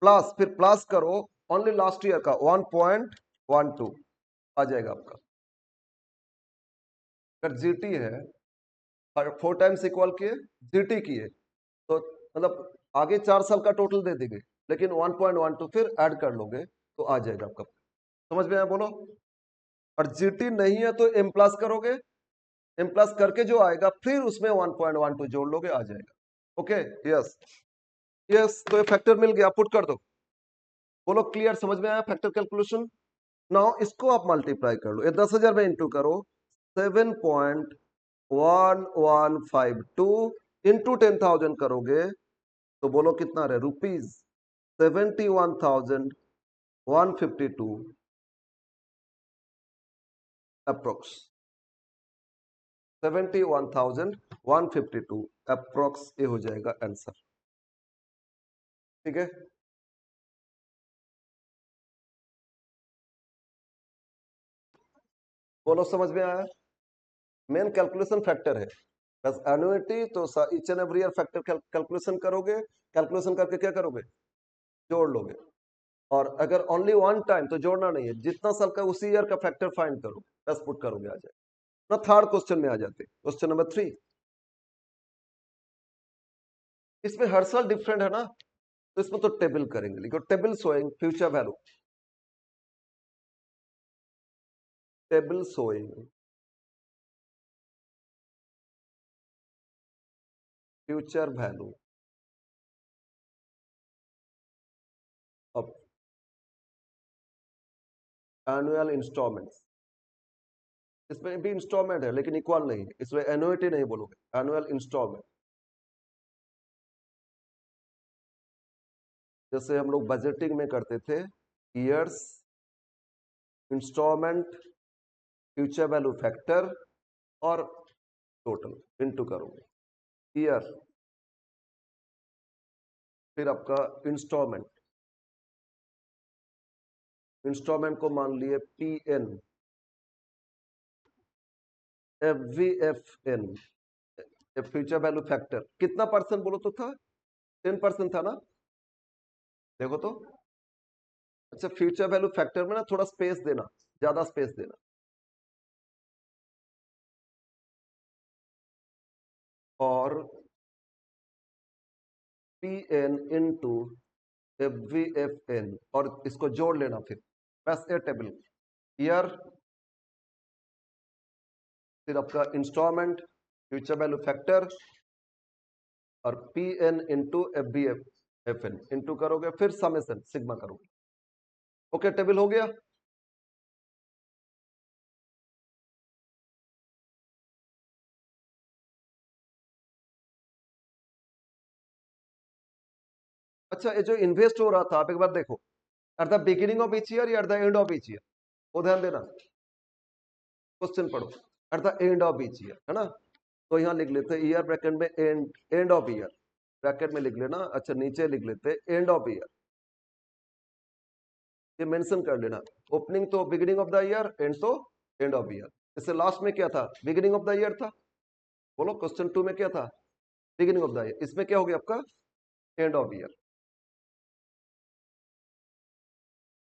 प्लस, फिर प्लस करो ओनली लास्ट ईयर का 1.12 आ जाएगा आपका। अगर जीटी है 4 टाइम्स इक्वल किए जीटी की है तो मतलब आगे 4 साल का टोटल दे देंगे, लेकिन 1.12 फिर ऐड कर लोगे तो आ जाएगा आपका। समझ में आया बोलो। और जीटी नहीं है तो एम प्लस करोगे, एम प्लस करके जो आएगा फिर उसमें 1.12 जोड़ लोगे, आ जाएगा। Okay, yes yes. तो ये फैक्टर मिल गया, पुट कर दो। बोलो क्लियर, समझ में आया फैक्टर कैलकुलेशन। नाउ इसको आप मल्टीप्लाई कर लो, ये 10,000 में इंटू करो 7.1152 इंटू 10,000 करोगे तो बोलो कितना रहे, ₹71,152 अप्रोक्स। 71,152 अप्रोक्स ये हो जाएगा आंसर। ठीक है, बोलो समझ में आया। मेन कैलकुलेशन फैक्टर है, बस एन्युइटी तो each and every year factor calculation करोगे, कैलकुलेशन करके क्या करोगे, जोड़ लोगे। और अगर ओनली वन टाइम तो जोड़ना नहीं है, जितना साल का उसी ईयर का फैक्टर फाइंड करो, बस पुट करोगे, आ जाए ना। थर्ड क्वेश्चन में आ जाते, क्वेश्चन नंबर 3। इसमें हर साल डिफरेंट है ना, तो इसमें तो टेबल करेंगे, लिखो table showing future value, table showing future value of annual instalments. इसमें भी इंस्टॉलमेंट है लेकिन इक्वल नहीं है, इसमें एनुइटी नहीं बोलोगे, एनुअल इंस्टॉलमेंट। जैसे हम लोग बजटिंग में करते थे, years, instalment, future value factor और टोटल इनटू करोगे, ईयर फिर आपका इंस्टॉलमेंट, इंस्टॉलमेंट को मान लिए PN, FVFN, future value factor कितना परसेंट बोलो तो था, 10% था ना, देखो तो। अच्छा, फ्यूचर वैल्यू फैक्टर में ना थोड़ा स्पेस देना, ज्यादा स्पेस देना, और पी एन इंटू एफवीएफएन और इसको जोड़ लेना, फिर बस ए टेबल, ईयर फिर आपका इंस्टॉलमेंट, फ्यूचर वैल्यू फैक्टर और पी एन इंटू एफवीएफएन इंटू करोगे, फिर समेशन सिग्मा करोगे। ओके, टेबल हो गया। अच्छा, ये जो इन्वेस्ट हो रहा था, आप एक बार देखो, at the beginning of each year या at the end of each year, वो ध्यान देना। क्वेश्चन पढ़ो, at the end of each year है ना, तो यहाँ लिख लेते ईयर ब्रैकेट में एंड ऑफ ईयर, ब्रैकेट में लिख लेना। अच्छा, नीचे लिख लेते एंड ऑफ ईयर, ये मेंशन कर लेना। ओपनिंग तो beginning of the year, and तो एंड ऑफ ईयर। इससे लास्ट में क्या था, बिगिनिंग ऑफ द ईयर था। बोलो क्वेश्चन 2 में क्या था, बिगिनिंग ऑफ द ईयर, इसमें क्या हो गया आपका, and of year.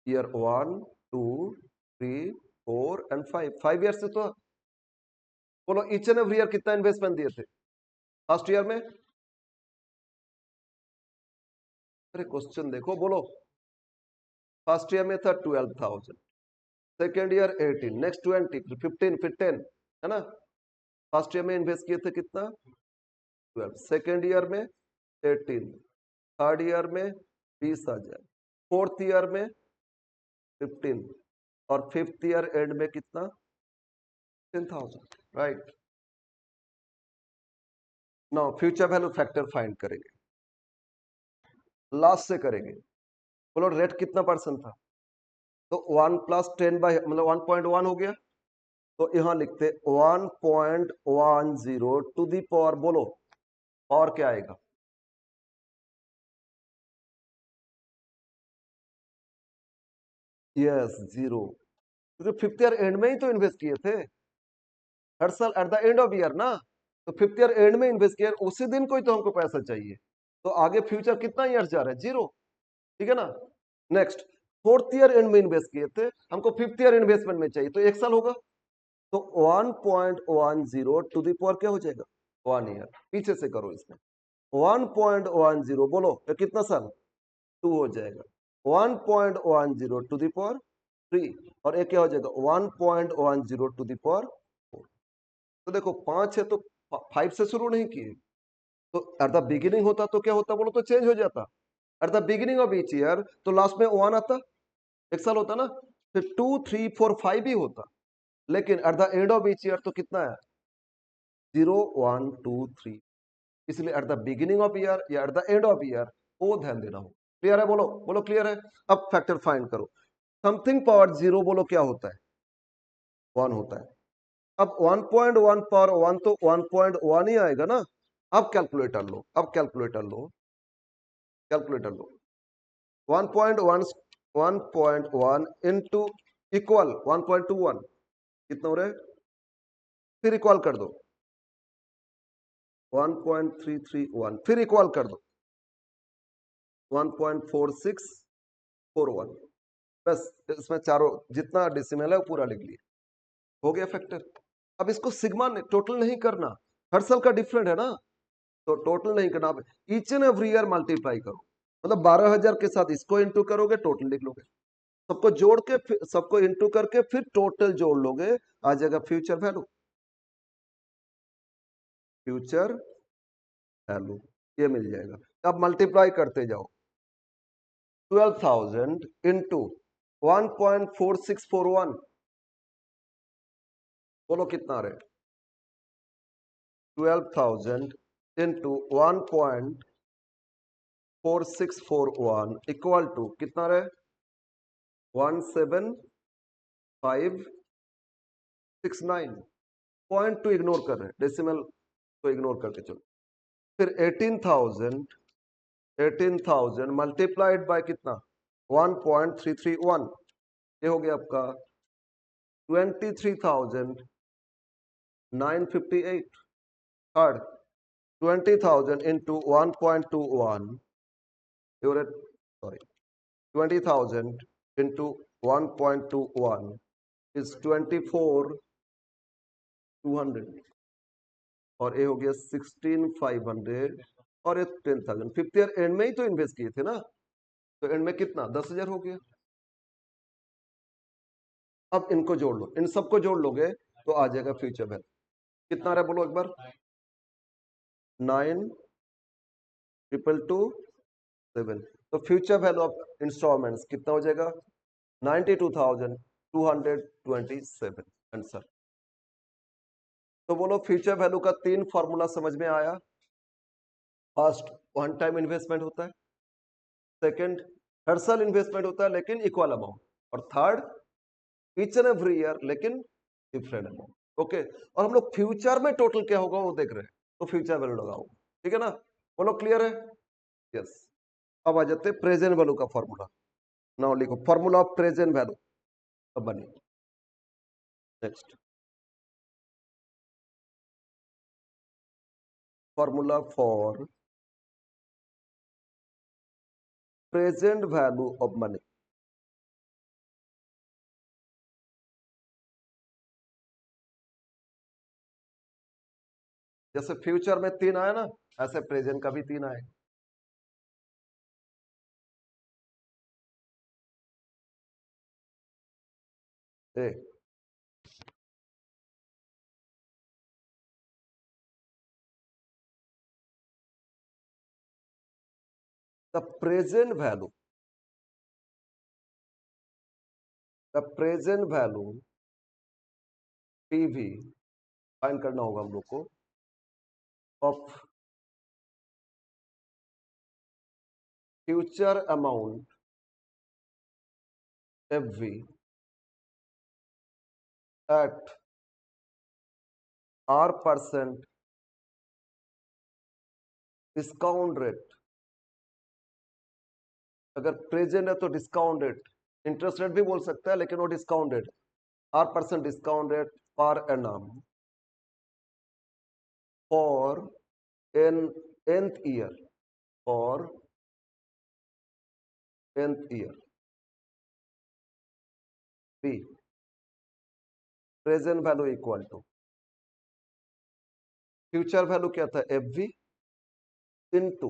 Year 1 2 3 4 and 5, 5 year से तो। बोलो ईच एंड एवरी ईयर कितना इन्वेस्टमेंट दिए थे फर्स्ट ईयर में। अरे क्वेश्चन देखो, बोलो फर्स्ट ईयर में था 12,000, सेकेंड ईयर 18, नेक्स्ट 20, फिर 15, फिर 10, है ना। फर्स्ट ईयर में इन्वेस्ट किए थे कितना, 12, सेकेंड ईयर में 18, थर्ड ईयर में 20,000, फोर्थ ईयर में 15 और फिफ्थ ईयर एंड में कितना, 10,000, right. Now future value factor find करेंगे, लास्ट से करेंगे। बोलो रेट कितना परसेंट था, तो 1 प्लस 10 बाई मतलब 1.1 हो गया, तो यहां लिखते 1.10 टू दी पावर, बोलो और क्या आएगा, यस 0, क्योंकि फिफ्थ ईयर एंड में ही तो इन्वेस्ट किए थे, हर साल eight the end of year ना, तो फिफ्थ ईयर एंड में इन्वेस्ट किया, उसी दिन को ही तो हमको पैसा चाहिए, तो आगे फ्यूचर कितना ईयर जा रहा है, 0। ठीक है ना। नेक्स्ट, फोर्थ ईयर एंड में इन्वेस्ट किए थे, हमको फिफ्थ ईयर इन्वेस्टमेंट में चाहिए, तो 1 साल होगा, तो 1.10 टू दी पावर क्या हो जाएगा, 1 ईयर। पीछे से करो इसमें, 1.10 बोलो ये कितना साल, 2 हो जाएगा। 1.10 टू दी पावर 3, और एक क्या हो जाएगा 1.10 टू दी पावर 4। तो देखो 5 है तो 5 से शुरू नहीं किए, तो एट द बिगिनिंग होता तो क्या होता बोलो, तो चेंज हो जाता। Eight the beginning of each year तो लास्ट में 1 आता, 1 साल होता ना, फिर 2 3 4 5 भी होता, लेकिन at the end of each year तो कितना है, 0 1 2 3। इसलिए at the beginning of year या at the end of year वो ध्यान देना हो। क्लियर है, बोलो बोलो क्लियर है। अब फैक्टर फाइंड करो, समथिंग पावर 0 बोलो क्या होता है, 1 होता है। अब 1.1 पावर 1 तो 1.1 ही आएगा ना। अब कैलकुलेटर लो, अब कैलकुलेटर लो, कैलकुलेटर लो। 1.1 1.1 इंटू इक्वल 1.21 कितना हो रहा है, फिर इक्वल कर दो 1.331, फिर इक्वल कर दो 1.4641। बस इसमें चारों जितना डेसिमल है वो पूरा लिख लिया, हो गया फैक्टर। अब इसको सिग्मा टोटल नहीं करना, हर साल का डिफरेंट है ना, तो टोटल नहीं करना, आप each and every year multiply करो, मतलब 12,000 के साथ इसको इंटू करोगे, टोटल लिख लोगे, सबको जोड़ के सबको इंटू करके फिर टोटल जोड़ लोगे, आ जाएगा फ्यूचर वैल्यू, फ्यूचर वैल्यू ये मिल जाएगा। अब मल्टीप्लाई करते जाओ, 12,000 इंटू 1.4641, बोलो कितना रहे, 12,000 इंटू 1.4641 इक्वल टू कितना रहे, 17569। पॉइंट टू इग्नोर कर रहे हैं, डेसिमल को इग्नोर करके चलो। फिर 18,000 मल्टीप्लाइड बाय कितना, 1.331, ये हो गया आपका 23,958। Third, 20,000 into 1.21, sorry 20,000 into 1.21 is 24,200, और ये हो गया 16,500, और ये 10,000। फिफ्थ ईयर एंड में ही तो इन्वेस्ट किए थे ना, तो एंड में कितना 10,000 हो गया। अब इनको जोड़ लो, इन सबको जोड़ लोगे तो आ जाएगा फ्यूचर वैल्यू, कितना रहा बोलो एक बार, 9,222,7। तो फ्यूचर वैल्यू ऑफ इंस्टॉलमेंट्स कितना हो जाएगा, 92,227 आंसर। तो बोलो फ्यूचर वैल्यू का 3 फॉर्मूला समझ में आया। फर्स्ट, वन टाइम इन्वेस्टमेंट होता है, सेकंड हर साल इन्वेस्टमेंट होता है लेकिन इक्वल अमाउंट, और third each and every year लेकिन डिफरेंट अमाउंट। ओके, और हम लोग फ्यूचर में टोटल क्या होगा वो देख रहे हैं, तो फ्यूचर वैल्यू लगाओ, ठीक है ना, बोलो क्लियर है। यस, अब आ जाते प्रेजेंट वैल्यू का फॉर्मूला। नाउ लिखो फॉर्मूला ऑफ प्रेजेंट वैल्यू, अब बनी। Next, formula for present value of money. जैसे फ्यूचर में 3 आया ना, ऐसे प्रेजेंट का भी 3 आए। A, the present value, the present value PV find करना होगा हम लोग को, of future amount FV at R% discount rate. अगर प्रेजेंट है तो डिस्काउंट रेट, इंटरेस्ट रेट भी बोल सकता है लेकिन वो discount rate, R% discount rate per annum for n nth year, for 10th year. B present value equal to future value क्या था एफ वी इनटू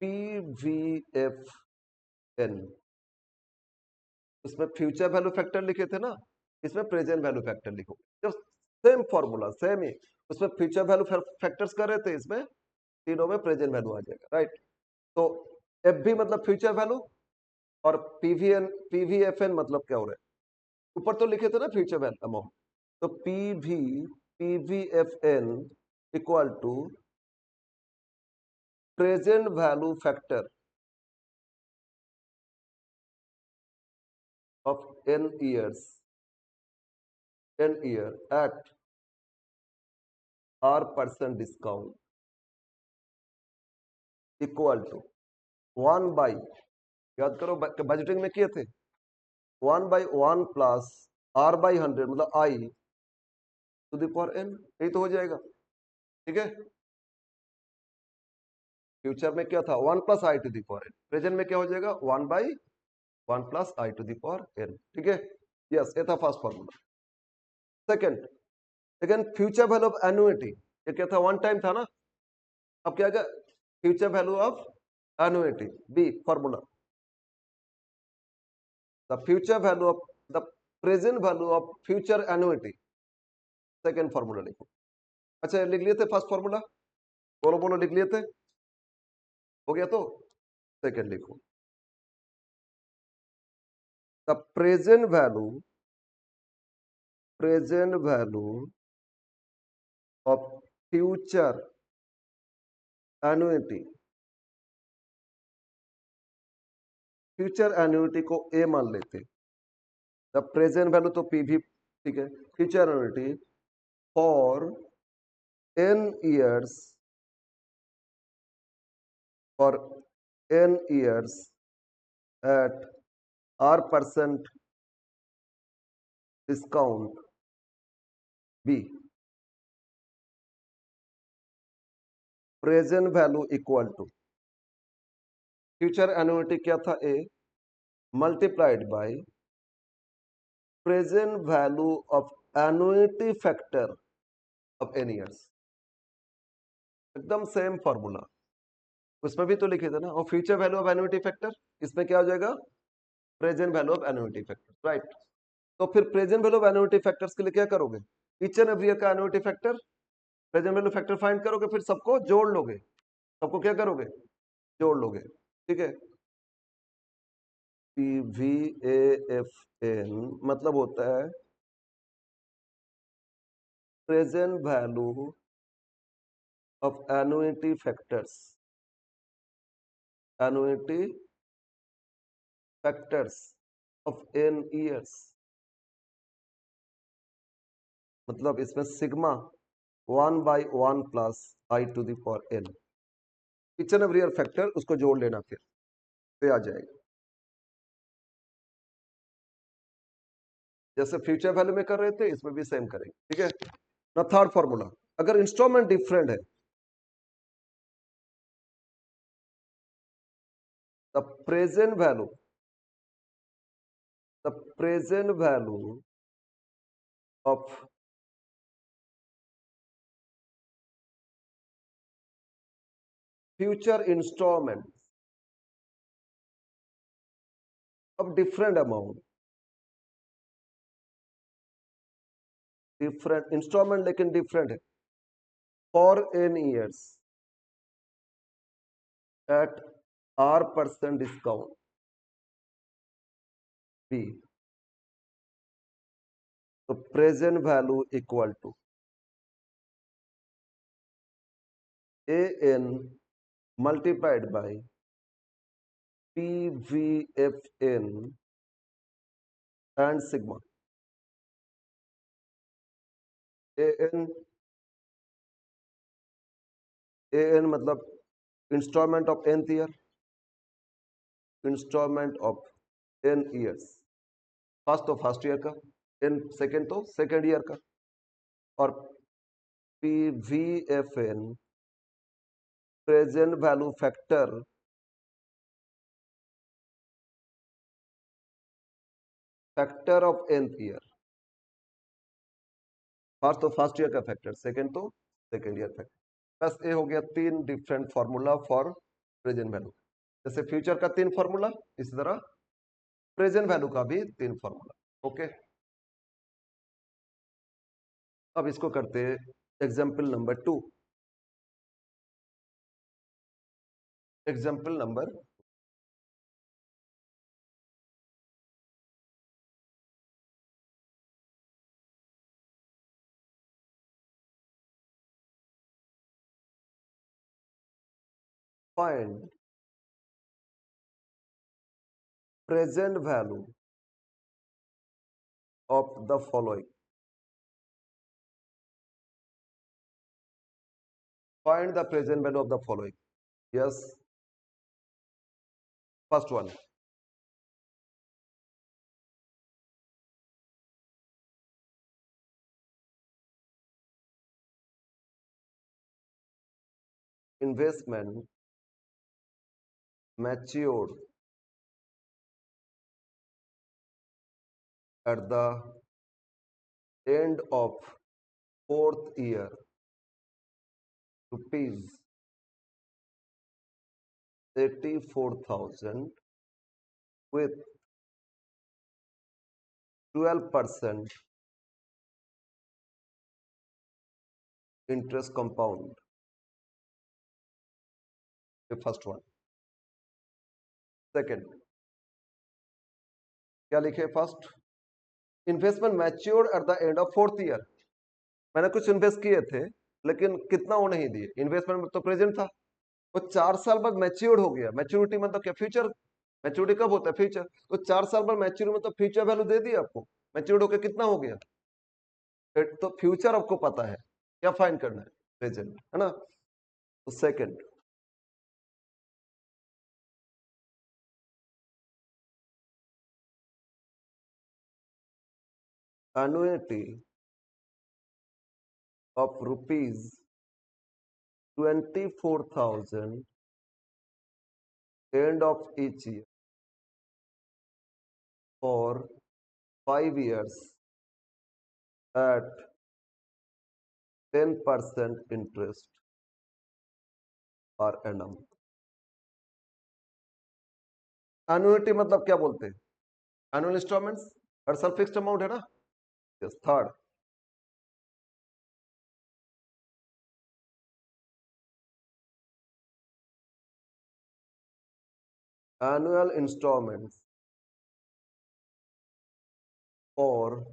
PVFN। उसमें फ्यूचर वैल्यू फैक्टर लिखे थे ना, इसमें प्रेजेंट वैल्यू फैक्टर लिखो, जो सेम फॉर्मूला सेम ही। उसमें फ्यूचर वैल्यू फैक्टर्स कर रहे थे, इसमें तीनों में प्रेजेंट वैल्यू आ जाएगा, राइट। तो एफ भी मतलब फ्यूचर वैल्यू, और पीवीएफएन मतलब क्या हो रहा है, ऊपर तो लिखे थे ना फ्यूचर वैल्यू अमाउंट। तो PVFN equal to present value factor of n years at R% discount equal to 1 by, याद करो बजटिंग में किए थे, 1/1 प्लस R/100 मतलब I to the power n, यही तो हो जाएगा, ठीक है। फ्यूचर में क्या था 1 plus I to the power n, present में क्या हो जाएगा 1/1 plus I to the power n, ठीक है। यस, ये था first formula. Second, again future value of annuity, ये क्या था वन टाइम था ना, अब क्या गया future value of annuity, B formula, the future value of the present value of future annuity, second formula लिखो। अच्छा लिख लिए थे फर्स्ट फॉर्मूला, बोलो बोलो लिख लिए थे, हो गया। तो सेकेंड लिखो, the present value of future annuity, future annuity को ए मान लेते, द प्रेजेंट वैल्यू तो पी भी, ठीक है। Future annuity for n years, for n years at R% discount, B present value equal to future annuity क्या था A multiplied by present value of annuity factor of n years, एकदम सेम फॉर्मूला। उसमें भी तो लिखे थे ना, और future value of annuity factor, इसमें क्या हो जाएगा present value of annuity factor, right. तो फिर present value of annuity factors के लिए क्या करोगे, ईच एंड एवरी ईयर का annuity factor, present value factor find करोगे, फिर सबको जोड़ लोगे, सबको क्या करोगे जोड़ लोगे, ठीक है। PVAFN मतलब होता है present value of annuity factors, annuity factors of n years, मतलब इसमें sigma 1/1 plus I to the power n, each and every year factor उसको जोड़ लेना, फिर पे आ जाएगा। जैसे फ्यूचर वैल्यू में कर रहे थे, इसमें भी सेम करेंगे, ठीक है ना। थर्ड फॉर्मूला, अगर इंस्टॉलमेंट डिफरेंट है, the present value the present value of future installment of different amount, different installment लेकिन डिफरेंट है, for n years at R% discount, B तो present value equal to AN multiplied by PVFN and sigma. AN मतलब installment of nth year, installment of n years, first तो फर्स्ट ईयर का, n सेकेंड तो सेकेंड ईयर का, और PVFN present value factor factor of nth year. First तो फर्स्ट ईयर का फैक्टर, सेकंड तो सेकंड ईयर फैक्टर। बस ये हो गया 3 different formula for present value. जैसे फ्यूचर का 3 फॉर्मूला, इसी तरह प्रेजेंट वैल्यू का भी 3 फॉर्मूला। ओके, अब इसको करते हैं example number 2। Example number find present value of the following. Find the present value of the following. Yes. First one. Investment matured at the end of fourth year, rupees 84,000 with 12% interest compound. The first one. Second, क्या लिखे? First, investment matured eight the end of fourth year. मैंने कुछ इन्वेस्ट किए थे, लेकिन कितना वो नहीं दिए। इन्वेस्टमेंट में तो प्रेजेंट था, वो 4 साल बाद मैच्योर्ड हो गया। मैच्योरिटी मतलब क्या? फ्यूचर। मैच्योरिटी कब होता है? फ्यूचर। तो 4 साल बाद मैच्योर मतलब फ्यूचर वैल्यू दे दी आपको। मैच्योर्ड होकर कितना हो गया? तो फ्यूचर आपको पता है, क्या फाइंड करना है? प्रेजेंट, है ना? तो second, annuity of rupees 24,000 end of each year for 5 years at 10% interest per annum. Annuity मतलब क्या बोलते हैं? एनुअल इंस्टॉलमेंट्स, हर साल फिक्स्ड अमाउंट है ना? Yes. Third, annual installments for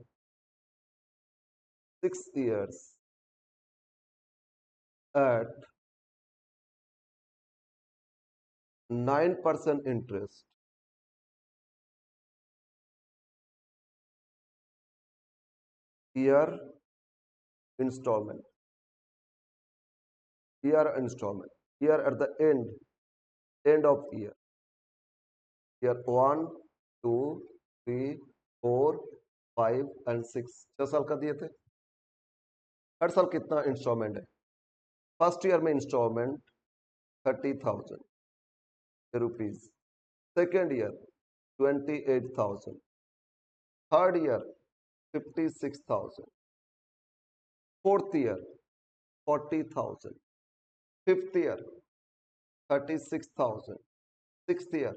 6 years at 9% interest year installment. Year installment. Year at the end of year. Year 1, 2, 3, 4, 5 and 6। 6 साल का दिए थे। हर साल कितना इंस्टॉलमेंट है? फर्स्ट ईयर में installment 30,000 rupees, second year 28,000, third year 56,000, fourth year 40,000, fifth year 36,000, sixth year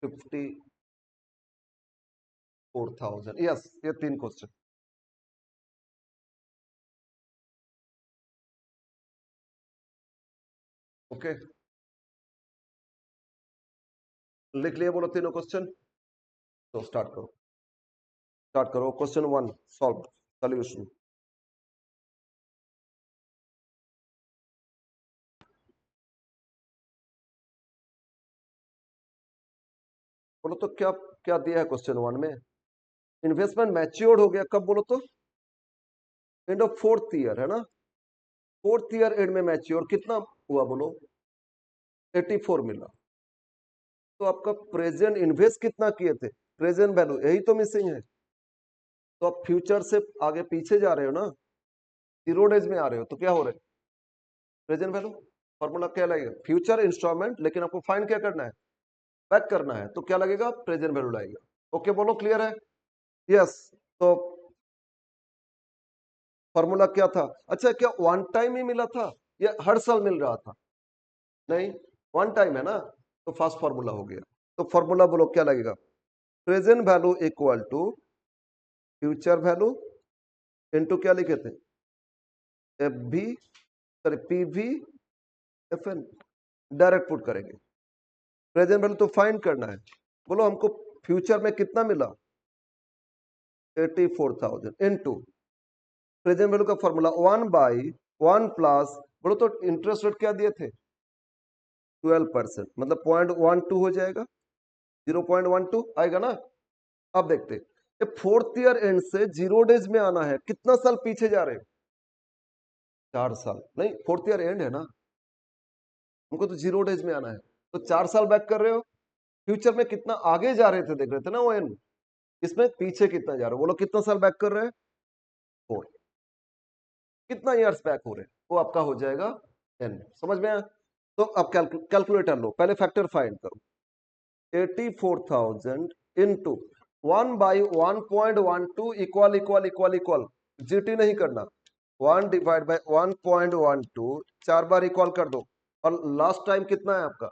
54,000। Yes, ये 3 क्वेश्चन। ओके, लिख लिए बोलो तीनों क्वेश्चन। तो स्टार्ट करो। Question 1 solve, solution. बोलो तो क्या क्या दिया है क्वेश्चन 1 में? इन्वेस्टमेंट मैच्योर्ड हो गया कब? बोलो तो एंड ऑफ फोर्थ ईयर, है ना? फोर्थ ईयर एंड में मैच्योर कितना हुआ? बोलो 84 मिला। तो आपका प्रेजेंट इन्वेस्ट कितना किए थे? प्रेजेंट वैल्यू, यही तो मिसिंग है। तो आप फ्यूचर से आगे पीछे जा रहे हो ना, 0 डेज में आ रहे हो, तो क्या हो रहा है? Present value. फॉर्मूला क्या लगेगा? फ्यूचर इंस्टॉलमेंट, लेकिन आपको फाइंड क्या करना है? बैक करना है तो क्या लगेगा, प्रेजेंट वैल्यू लगेगा। ओके बोलो, क्लियर है? यस। तो फॉर्मूला क्या था? अच्छा, क्या वन टाइम ही मिला था या हर साल मिल रहा था? नहीं, वन टाइम है ना, तो फास्ट फॉर्मूला हो गया। तो फॉर्मूला बोलो क्या लगेगा, present value equal to future value into क्या लिखे थे, एफ भी, sorry P V F N. Direct put करेंगे। प्रेजेंट वैल्यू तो फाइंड करना है। बोलो हमको फ्यूचर में कितना मिला, 84,000 इनटू प्रेजेंट वैल्यू का फॉर्मूला 1/1 प्लस, बोलो तो इंटरेस्ट रेट क्या दिए थे, 12%, मतलब 0.12 हो जाएगा, 0.12 आएगा ना। अब देखते ये फोर्थ ईयर एंड से 0 डेज में आना है, कितना साल पीछे जा रहे हैं, 4 साल। नहीं, फोर्थ ईयर एंड है ना, हमको तो 0 डेज में आना है, तो 4 साल बैक कर रहे हो। फ्यूचर में कितना आगे जा रहे थे देख रहे थे ना वो एन, इसमें पीछे कितना जा रहे हो, बोलो कितना साल बैक कर रहे हैं, 4। कितना ईयर्स बैक हो रहे हैं, वो आपका हो जाएगा एन। समझ में आया? तो अब कैलकुलेटर लो, पहले फैक्टर फाइंड करो। 84,000 into 1/1.12 equal equal equal equal, GT नहीं करना, 1 डिवाइड बाय 1.12, 4 बार इक्वल कर दो, और लास्ट टाइम कितना है आपका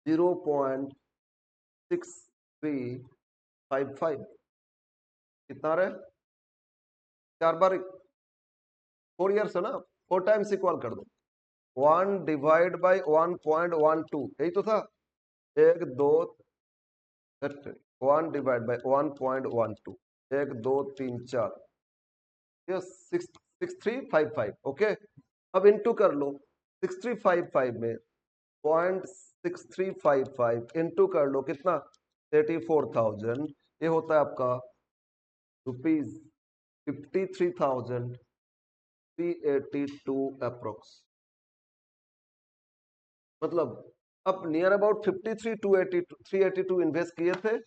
0.6355, कितना रहे, 4 बार, 4 ईयर्स है ना, 4 टाइम्स इक्वल कर दो, 1 डिवाइड बाय 1.12, यही तो था, 1 2 1 डिवाइड बाय 1.12, 1 2 3 4, यस 6355। ओके, अब इनटू कर लो, 6355 में 0.6355 इनटू कर लो, कितना 84,000, ये होता है आपका रुपीज 53,382 अप्रोक्स। मतलब अब नियर अबाउट 53,382 इन्वेस्ट किए थे,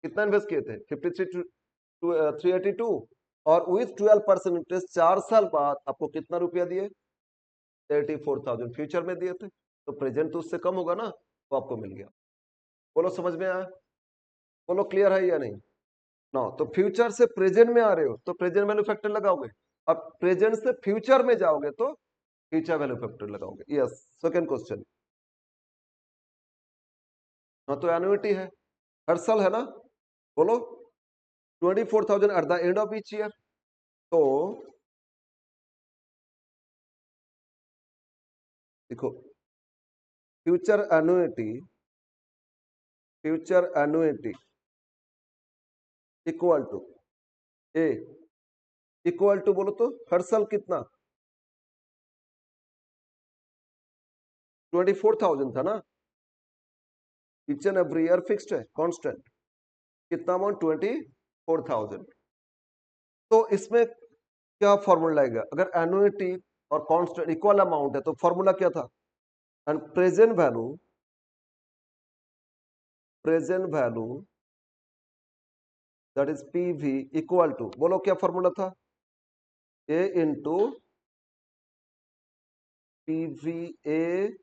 कितना इन्वेस्ट किए थे 53,382, और विथ 12% इंटरेस्ट 4 साल बाद आपको कितना रुपया दिए, 84,000 फ्यूचर में दिए थे, तो प्रेजेंट तो उससे कम होगा ना, तो आपको मिल गया। बोलो समझ में आया? बोलो क्लियर है या नहीं? ना, तो फ्यूचर से प्रेजेंट में आ रहे हो तो प्रेजेंट वैल्यू फैक्टर लगाओगे, अब प्रेजेंट से फ्यूचर में जाओगे तो फ्यूचर वैल्यू फैक्टर लगाओगे। Yes, second question. हाँ, तो एन्युइटी है, हर साल है ना, बोलो 24,000 at the end of each year. तो देखो, future annuity equal to A, equal to बोलो तो हर साल कितना, 24,000 था ना, each and every year fixed है, कांस्टेंट, कितना अमाउंट 24,000। तो इसमें क्या फॉर्मूला आएगा, अगर एन्युइटी और कांस्टेंट इक्वल अमाउंट है तो फॉर्मूला क्या था, and present value that is PV equal to, बोलो क्या फॉर्मूला था, A into PV A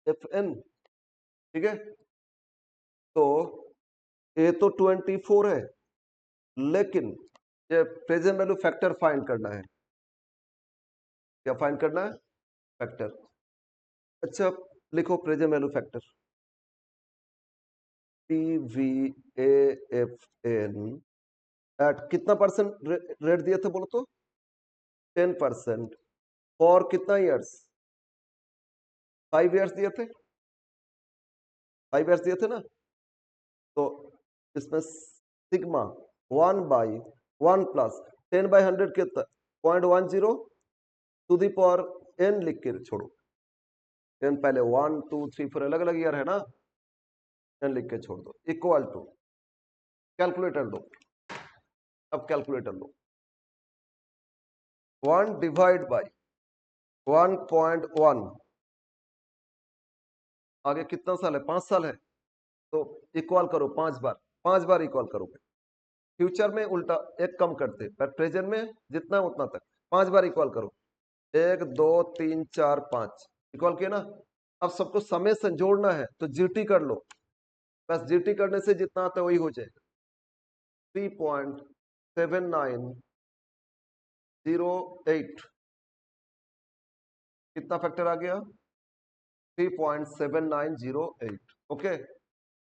F N. ठीक है, तो ए तो 24 है, लेकिन ये प्रेजेंट वैल्यू फैक्टर फाइंड करना है, क्या फाइंड करना है, फैक्टर। अच्छा, लिखो present value factor, PV A F N at कितना परसेंट रेट दिए थे, बोलो तो 10%, फॉर कितना ईयर्स, 5 ईयर्स दिए थे, 5 ईयर्स दिए थे ना, तो इसमें सिग्मा 1/1 प्लस 10/100 कितना 0.10 टू दी पावर n लिख के छोड़ो, n पहले 1 2 3 4 अलग अलग ईयर है ना, n लिख के छोड़ दो, इक्वल टू, कैलकुलेटर दो, अब कैलकुलेटर लो, 1 डिवाइड बाई 1.1, आगे कितना साल है, 5 साल है, तो इक्वल करो 5 बार, 5 बार इक्वल करोगे। फ्यूचर में उल्टा एक कम करते, पर प्रेजेंट में जितना उतना तक 5 बार इक्वल करो, 1 2 3 4 5 इक्वल किया ना। अब सबको समय से जोड़ना है तो जीटी कर लो, बस जीटी करने से जितना आता है वही हो जाएगा। 3.7908 कितना फैक्टर आ गया? 3.7908। ओके,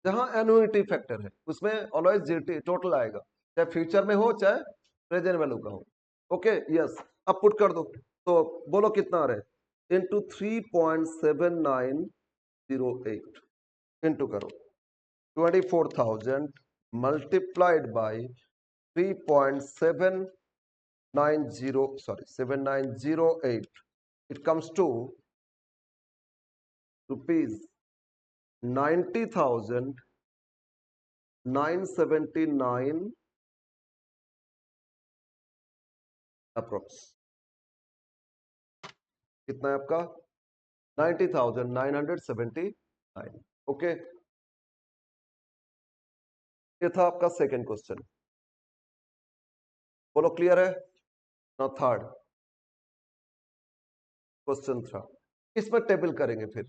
जहां एनुइटी फैक्टर है उसमें ऑलवेज जीटी टोटल आएगा, चाहे फ्यूचर में हो चाहे प्रेजेंट वैल्यू का हो। ओके यस, अब पुट कर दो, तो बोलो कितना आ रहा है? इंटू 3.7908 इंटू करो 24,000 multiplied by 7908, it comes to rupees 90,979 approx. कितना है आपका? 90,979। ओके, ये था आपका सेकेंड क्वेश्चन। बोलो क्लियर है? नाउ थर्ड क्वेश्चन था, इसमें टेबल करेंगे फिर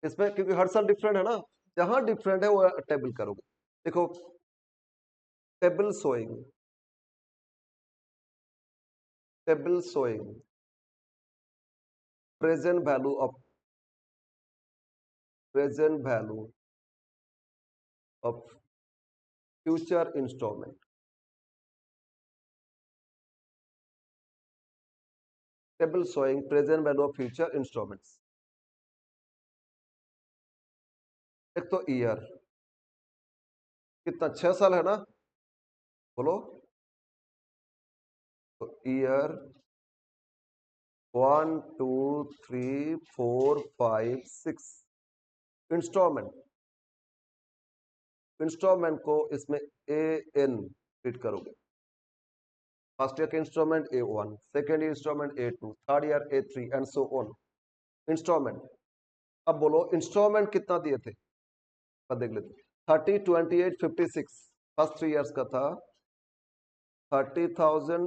इसमें, क्योंकि हर साल डिफरेंट है ना, जहां डिफरेंट है वो टेबल करोगे। देखो table showing present value of future installment। Table showing present value of future installments. एक तो ईयर कितना, 6 साल है ना, बोलो। तो ईयर 1 2 3 4 5 6 इंस्टॉलमेंट को इसमें AN फिट करोगे। फर्स्ट ईयर के installment A1, second year installment A2, third year A3 and so on installment. अब बोलो इंस्टॉलमेंट कितना दिए थे, अब देख लेते। 30, 28, 56 फर्स्ट 3 इयर्स का था। 30,000,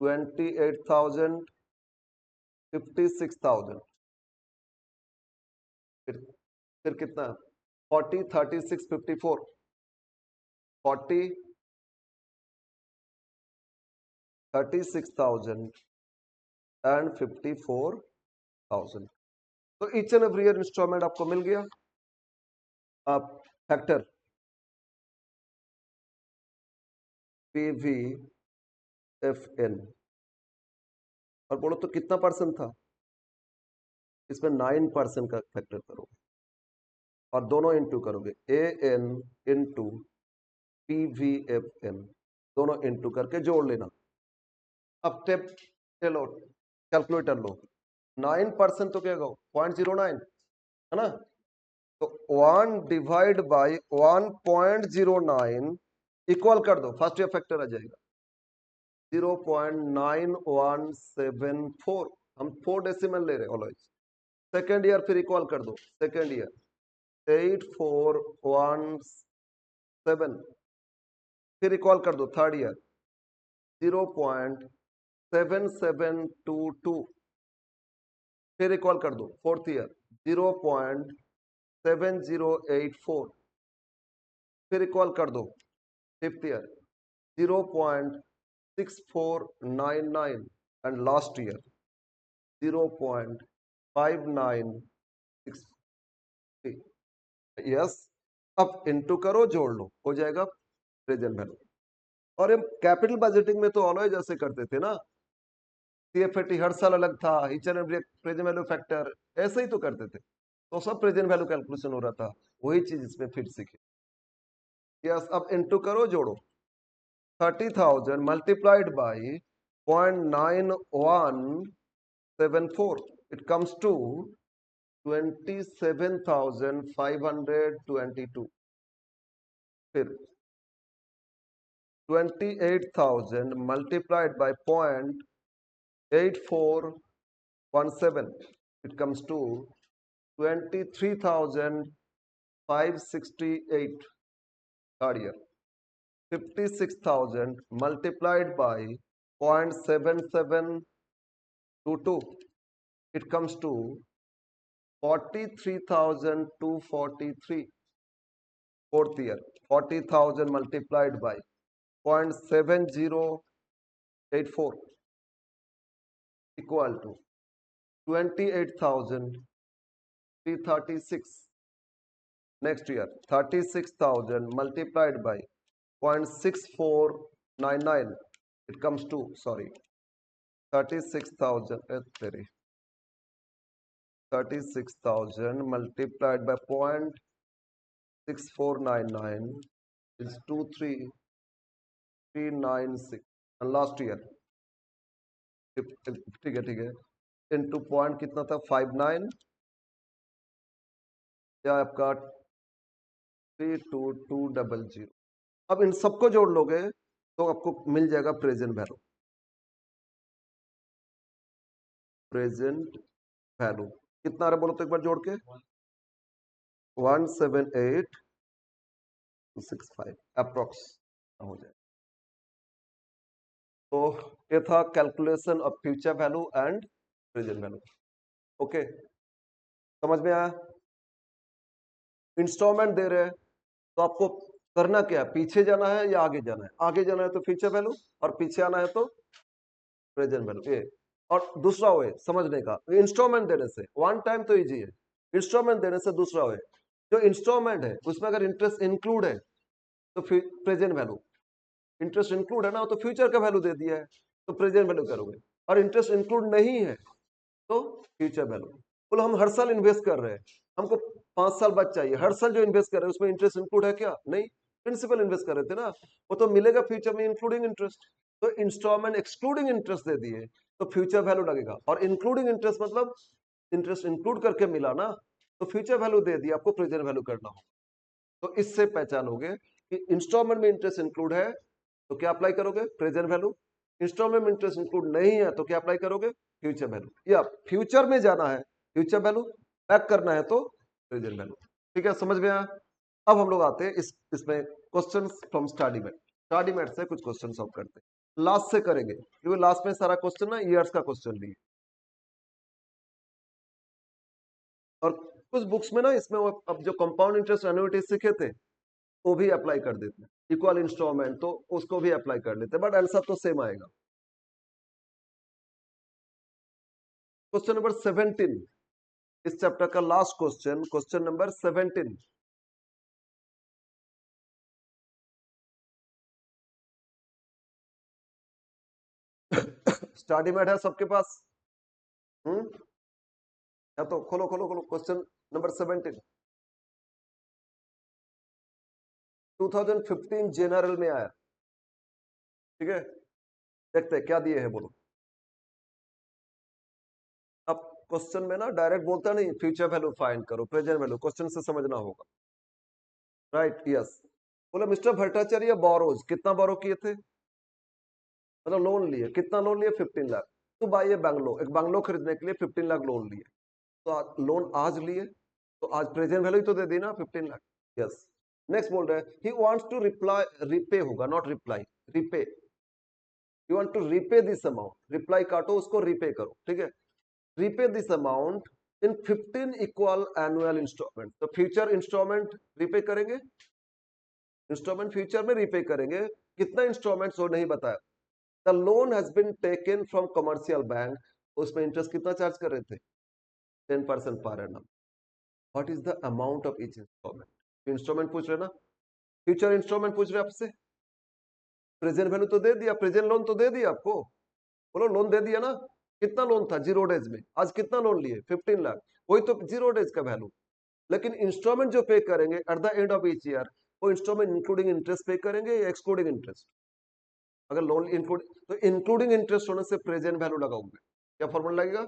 28,000, 56,000। फिर कितना? 40, 36, 54, 40, 36,000 एंड 54,000। तो each and every year installment आपको मिल गया। आप फैक्टर PVFN और बोलो तो कितना परसेंट था? इसमें 9% का फैक्टर करोगे और दोनों इंटू करोगे, AN इंटू PVFN, दोनों इंटू करके जोड़ लेना। अब टेप चलो कैलकुलेटर लो, 9% तो क्या होगा? 0.09 है ना। तो 1 डिवाइड बाई 1.09 इक्वल कर दो, फर्स्ट ईयर फैक्टर आ जाएगा 0.9174। हम 4 डेसिमल ले रहे ऑलवेज। सेकेंड ईयर फिर इक्वल कर दो, सेकेंड ईयर 8417। फिर इक्वल कर दो थर्ड ईयर 0.7722। फिर इक्वल कर दो फोर्थ ईयर 0.7084। फिर इक्वल कर दो fifth year 0.6499 and last year 0.5963। Yes, अब इंटू करो जोड़ लो, हो जाएगा प्रेजेंट वैल्यू। और हम कैपिटल बजटिंग में तो ऑलवेज ऐसे करते थे ना, CFAT हर साल अलग था, each and every present value factor ऐसे ही तो करते थे, तो सब प्रेजेंट वैल्यू कैलकुलेशन हो रहा था। वही चीज इसमें फिर सीखे। यस, अब इंटू करो जोड़ो, 30,000 multiplied by 0.9174, it comes to 27,522। फिर 28,000 multiplied by 0.8417, it comes to 23,568 third year. 56,000 multiplied by 0.7722, it comes to 43,243. 4th year 40,000 multiplied by 0.7084 equal to 28,336. Next year 36,000 multiplied by 0.6499, it comes to 36,000 multiplied by 0.6499 is 23,396, and last year ठीक है इनटू पॉइंट कितना था 59 या आपका 32200। अब इन सबको जोड़ लोगे तो आपको मिल जाएगा प्रेजेंट वैल्यू। प्रेजेंट वैल्यू कितना आ रहा है बोलो तो एक बार जोड़ के 17865 अप्रोक्स हो जाए। तो ये था calculation of future value and present value. Okay, समझ में आया? इंस्टॉलमेंट दे रहे हैं तो आपको करना क्या है, पीछे जाना है या आगे जाना है? आगे जाना है तो फ्यूचर वैल्यू और पीछे आना है तो प्रेजेंट वैल्यू। ये और दूसरा वे समझने का, इंस्टॉलमेंट देने से वन टाइम तो इजी है, इंस्टॉलमेंट देने से दूसरा वे, जो इंस्टॉलमेंट है उसमें अगर इंटरेस्ट इंक्लूड है तो प्रेजेंट वैल्यू, इंटरेस्ट इंक्लूड है ना तो फ्यूचर का वैल्यू दे दिया है तो प्रेजेंट वैल्यू करोगे, और इंटरेस्ट इंक्लूड नहीं है तो फ्यूचर वैल्यू। बोलो हम हर साल इन्वेस्ट कर रहे हैं, हमको 5 साल बाद चाहिए, हर साल जो इन्वेस्ट कर रहे हैं उसमें इंटरेस्ट इंक्लूड है क्या? नहीं, प्रिंसिपल इन्वेस्ट कर रहे थे ना, वो तो मिलेगा फ्यूचर में इंक्लूडिंग इंटरेस्ट। तो इंस्टॉलमेंट एक्सक्लूडिंग इंटरेस्ट दे दिए तो फ्यूचर वैल्यू लगेगा, और इंक्लूडिंग इंटरेस्ट मतलब इंटरेस्ट इंक्लूड करके मिला ना तो फ्यूचर वैल्यू दे दिया, आपको प्रेजेंट वैल्यू करना हो। तो इससे पहचानोगे कि इंस्टॉलमेंट में इंटरेस्ट इंक्लूड है तो क्या अप्लाई करोगे? Present value. इंस्टॉलमेंट में इंटरेस्ट इंक्लूड नहीं है तो क्या अप्लाई करोगे? Future value. या फ्यूचर में जाना है फ्यूचर वैल्यू, बैक करना है तो प्रेजेंट वैल्यू। ठीक है, समझ में आया? अब हम लोग आते हैं इसमें question from Study Mate. Study Mate से कुछ क्वेश्चन सॉल्व करते हैं, लास्ट से करेंगे क्योंकि लास्ट में सारा क्वेश्चन ना ईयर्स का क्वेश्चन भी है, और कुछ बुक्स में ना इसमें अब जो कंपाउंड इंटरेस्ट एन्युइटी सीखे थे वो भी अप्लाई कर देते हैं, इक्वल इंस्टॉलमेंट तो उसको भी अप्लाई कर लेते हैं, बट आंसर तो सेम आएगा। क्वेश्चन नंबर 17 इस चैप्टर का last question, question number 17। Study Mate है सबके पास? या तो खोलो खोलो खोलो क्वेश्चन नंबर 17। 2015 जनरल में आया, ठीक है, देखते हैं क्या दिए है बोलो। अब क्वेश्चन में ना डायरेक्ट बोलता नहीं फ्यूचर वैल्यू फाइंड करो, प्रेजेंट वैल्यू, क्वेश्चन से समझना होगा। Right, yes. बोले मिस्टर भट्टाचार्य बोरोज, कितना बोरो किए थे, मतलब लोन लिए, कितना लोन लिए? 15 लाख। तो बाई ये बंगलो, एक बंगलो खरीदने के लिए 15 लाख लोन लिए, तो लोन आज लिए तो आज प्रेजेंट वैल्यू तो दे दी ना 15 लाख। यस। नेक्स्ट बोल रहे हैं he wants to reply, repay होगा not reply, repay, you want to repay this amount, reply काटो उसको रिपे करो, ठीक है, repay this amount in 15 equal annual installment. तो फ्यूचर इंस्टॉलमेंट रिपे करेंगे, इंस्टॉलमेंट फ्यूचर में रिपे करेंगे, कितना इंस्टॉलमेंट वो नहीं बताया। The loan has been taken from commercial bank, उसमें इंटरेस्ट कितना चार्ज कर रहे थे? 10% पर annum. What is the amount of each installment? Installment पूछ रहे ना, फ्यूचर इंस्टॉलमेंट पूछ रहे आपसे, प्रेजेंट वैल्यू तो दे दिया, प्रेजेंट लोन तो दे दिया आपको, बोलो लोन दे दिया ना, कितना लोन था 0 डेज में, आज कितना लोन लिए? 15 लाख, वही तो 0 डेज का वैल्यू। लेकिन इंस्टॉलमेंट जो पे करेंगे at the end of each year, वो इंस्टॉलमेंट इंक्लूडिंग इंटरेस्ट पे करेंगे या एक्सक्लूडिंग इंटरेस्ट? अगर लोन इंक्लूड, तो इंक्लूडिंग इंटरेस्ट होने से प्रेजेंट वैल्यू लगाओगे, क्या फॉर्मूला लगेगा?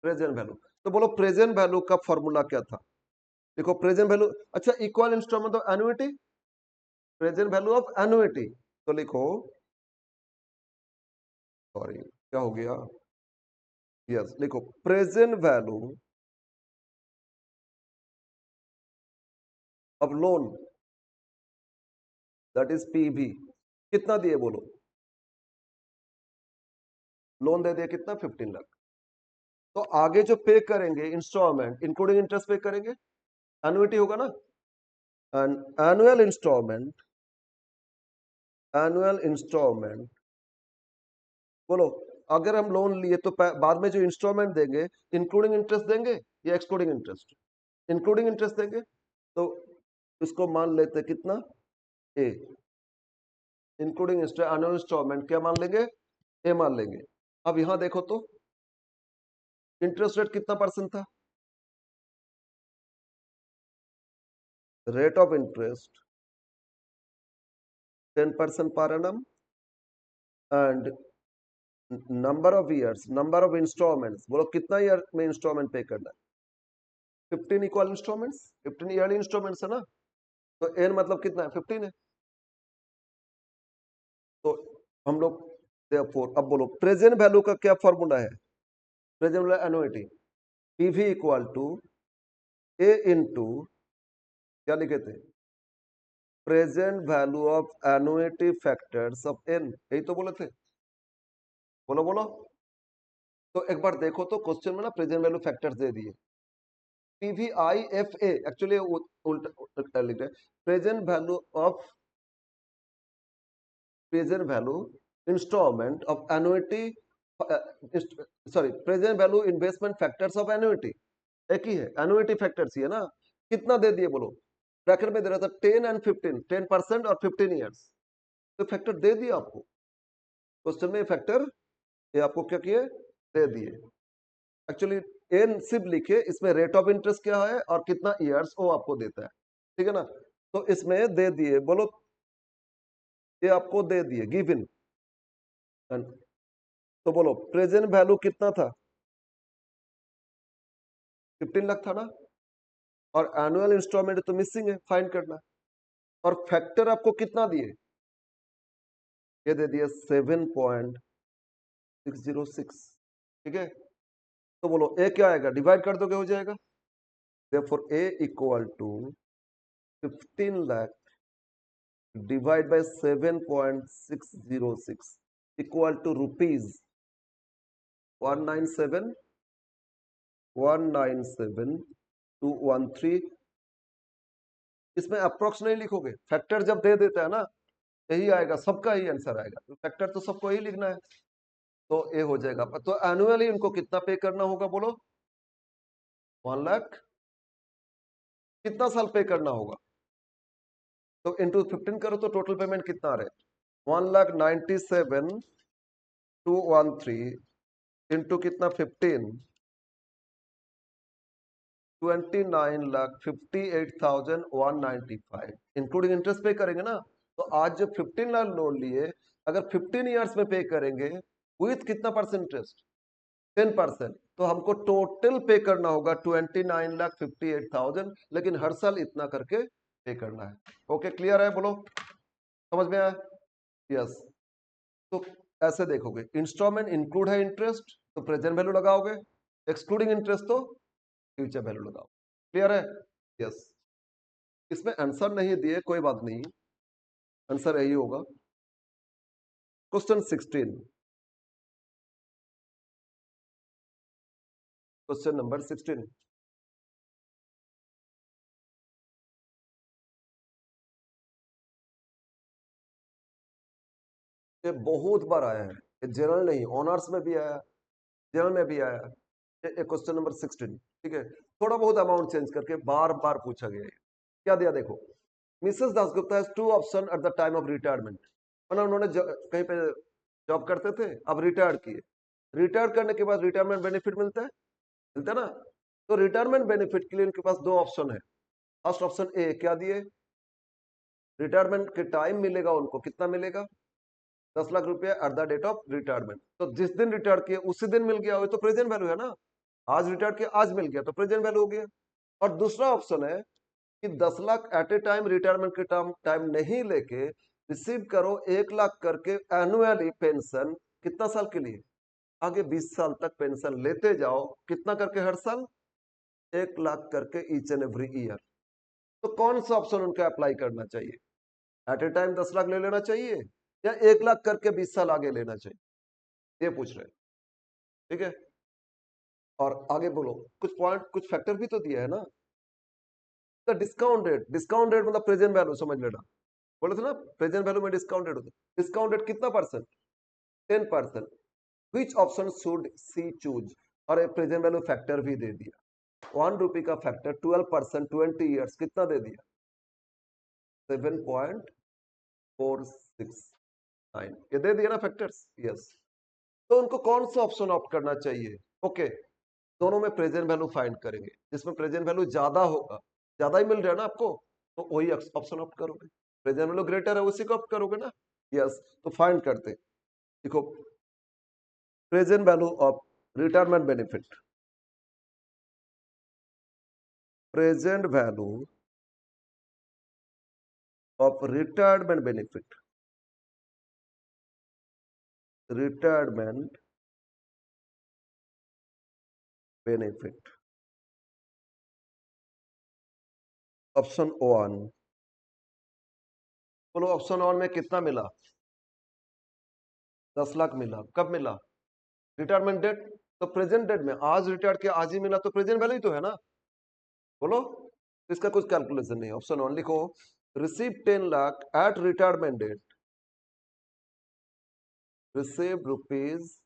Present value. तो बोलो प्रेजेंट वैल्यू का फॉर्मूला क्या था? देखो प्रेजेंट वैल्यू, अच्छा equal installment of annuity, present value of annuity, तो लिखो, सॉरी क्या हो गया, यस लिखो present value of loan that is PV, कितना दिए बोलो? लोन दे दिया कितना? 15 लाख। तो आगे जो पे करेंगे इंस्टॉलमेंट इंक्लूडिंग इंटरेस्ट पे करेंगे, एनुइटी होगा ना, एंड एनुअल इंस्टॉलमेंट बोलो, अगर हम लोन लिए तो बाद में जो इंस्टॉलमेंट देंगे इंक्लूडिंग इंटरेस्ट देंगे या एक्सक्लूडिंग इंटरेस्ट? इंक्लूडिंग इंटरेस्ट देंगे। तो इसको मान लेते हैं कितना, ए, इंक्लूडिंग एनुअल इंस्टॉलमेंट क्या मान लेंगे, ए मान लेंगे। अब यहां देखो तो इंटरेस्ट रेट कितना परसेंट था, रेट ऑफ इंटरेस्ट 10% पर annum and number of years, number of installments, बोलो कितना ईयर में इंस्टॉलमेंट पे करना है, 15 इक्वल इंस्टॉलमेंट्स, 15 ईयरली इंस्टॉलमेंट्स है ना, तो एन मतलब कितना है, 15 है। तो हम लोग अब बोलो प्रेजेंट वैल्यू का क्या फॉर्मूला है, present value annuity, PV equal to A into क्या लिखे थे, present value of annuity factors of n, यही तो बोले थे, बोलो बोलो। तो एक बार देखो तो क्वेश्चन में ना प्रेजेंट वैल्यू फैक्टर्स दे दिए, PVIFA एक्चुअली उल्टा लिख रहे हैं, present value installment of annuity, sorry present value investment factors of annuity, एक ही है, एनुइटी फैक्टर्स ही है ना। कितना दे दिए बोलो, ब्रैकेट में दे रहा था 10 एंड 15, 10% और 15 ईयर्स, तो फैक्टर दे दिया आपको क्वेश्चन में, फैक्टर ये आपको क्या किए, दे दिए। एक्चुअली एन सिर्फ लिखे, इसमें रेट ऑफ इंटरेस्ट क्या है और कितना ईयर्स वो आपको देता है, ठीक है ना। तो इसमें दे दिए, बोलो ये आपको दे दिए गिवन, तो बोलो प्रेजेंट वैल्यू कितना था, 15 लाख था ना, और एनुअल इंस्टॉलमेंट तो मिसिंग है, फाइंड करना, और फैक्टर आपको कितना दिए, ये दे दिए 7.606, ठीक है। तो बोलो ए क्या आएगा, डिवाइड कर दोगे हो जाएगा, therefore A equal to 15 lakh divide by 7.606 equal to rupees 197,197,213। इसमें अप्रोक्स नहीं लिखोगे, फैक्टर जब दे देता है ना यही आएगा, सबका ही आंसर आएगा, फैक्टर तो सबको ही लिखना है, तो ए हो जाएगा। तो एनुअली इनको कितना पे करना होगा बोलो, 1 लाख, कितना साल पे करना होगा, तो इंटू 15 करो तो टोटल पेमेंट कितना आ रहा है, 1,97,213 इंटू कितना 15, 29,58,195 इंक्लूडिंग इंटरेस्ट पे करेंगे ना। तो आज जो 15 लाख लोन लिए, अगर 15 ईयर्स में पे करेंगे विथ कितना परसेंट इंटरेस्ट, 10%, तो हमको टोटल पे करना होगा 29,58,000, लेकिन हर साल इतना करके पे करना है। ओके क्लियर है, बोलो समझ में आया, यस। तो ऐसे देखोगे, इंस्टॉलमेंट इंक्लूड है इंटरेस्ट तो प्रेजेंट वैल्यू लगाओगे, एक्सक्लूडिंग इंटरेस्ट तो फ्यूचर वैल्यू लगाओ, क्लियर है, यस। इसमें आंसर नहीं दिए कोई बात नहीं, आंसर यही होगा। क्वेश्चन 16, क्वेश्चन नंबर 16, ये बहुत बार आया है, ये जनरल नहीं ऑनर्स में भी आया, जनरल में भी आया, ये क्वेश्चन नंबर 16, ठीक है। थोड़ा बहुत अमाउंट चेंज करके बार बार पूछा गया है। क्या दिया देखो, Mrs Dasgupta has 2 option at the time of retirement, मतलब उन्होंने कहीं पे जॉब करते थे, अब रिटायर किए, रिटायर करने के बाद रिटायरमेंट बेनिफिट मिलता है, मिलता है ना। तो रिटायरमेंट बेनिफिट के लिए उनके पास 2 ऑप्शन है। फर्स्ट ऑप्शन ए क्या दिए, रिटायरमेंट के टाइम मिलेगा उनको, कितना मिलेगा, 10 लाख रुपया at the date of retirement, तो जिस दिन रिटायर किए उसी दिन मिल गया, वो तो प्रेजेंट वैल्यू है ना, आज रिटायर किया आज मिल गया तो प्रेजेंट वैल्यू हो गया। और दूसरा ऑप्शन है कि 10 lakh at a time retirement के टाइम नहीं लेके रिसीव करो 1 लाख करके एनुअली पेंशन, कितना साल के लिए, आगे 20 साल तक पेंशन लेते जाओ, कितना करके हर साल, 1 लाख करके ईच एंड एवरी ईयर। तो कौन सा ऑप्शन उनका अप्लाई करना चाहिए, एट ए टाइम 10 लाख ले लेना चाहिए या 1 लाख करके 20 साल आगे लेना चाहिए, ये पूछ रहे हैं, ठीक है। और आगे बोलो, कुछ पॉइंट कुछ फैक्टर भी तो दिया है ना, डिस्काउंट रेट मतलब प्रेजेंट वैल्यू समझ लेना, बोले थे ना प्रेजेंट वैल्यू में डिस्काउंट रेट होता है। डिस्काउंट रेट कितना percent? 10%। Which option should see choose? और प्रेजेंट वैल्यू फैक्टर भी दे दिया, 1 रुपी का फैक्टर 12%, 20 ईयर्स कितना दे दिया? 7.469, ये दे दिया ना फैक्टर्स। यस, तो उनको कौन सा ऑप्शन ऑप्ट करना चाहिए? ओके, दोनों में प्रेजेंट वैल्यू फाइंड करेंगे, जिसमें प्रेजेंट वैल्यू ज्यादा होगा, ज्यादा ही मिल रहा है ना आपको, तो वही ऑप्शन ऑप्ट करोगे। प्रेजेंट वैल्यू ग्रेटर है उसी को ऑप्ट करोगे ना। यस, तो फाइंड करते, देखो present value of retirement benefit, present value of retirement benefit, retirement benefit, option 1, बोलो ऑप्शन 1 में कितना मिला? 10 लाख मिला। कब मिला? रिटायरमेंट डेट, तो प्रेजेंट डेट में आज रिटायर किया, आज ही मिला, तो प्रेजेंट वैल्यू तो है ना। बोलो, इसका कुछ कैलकुलेशन नहीं। ऑप्शन 1 लिखो, receive 10 lakh at retirement date, receive rupees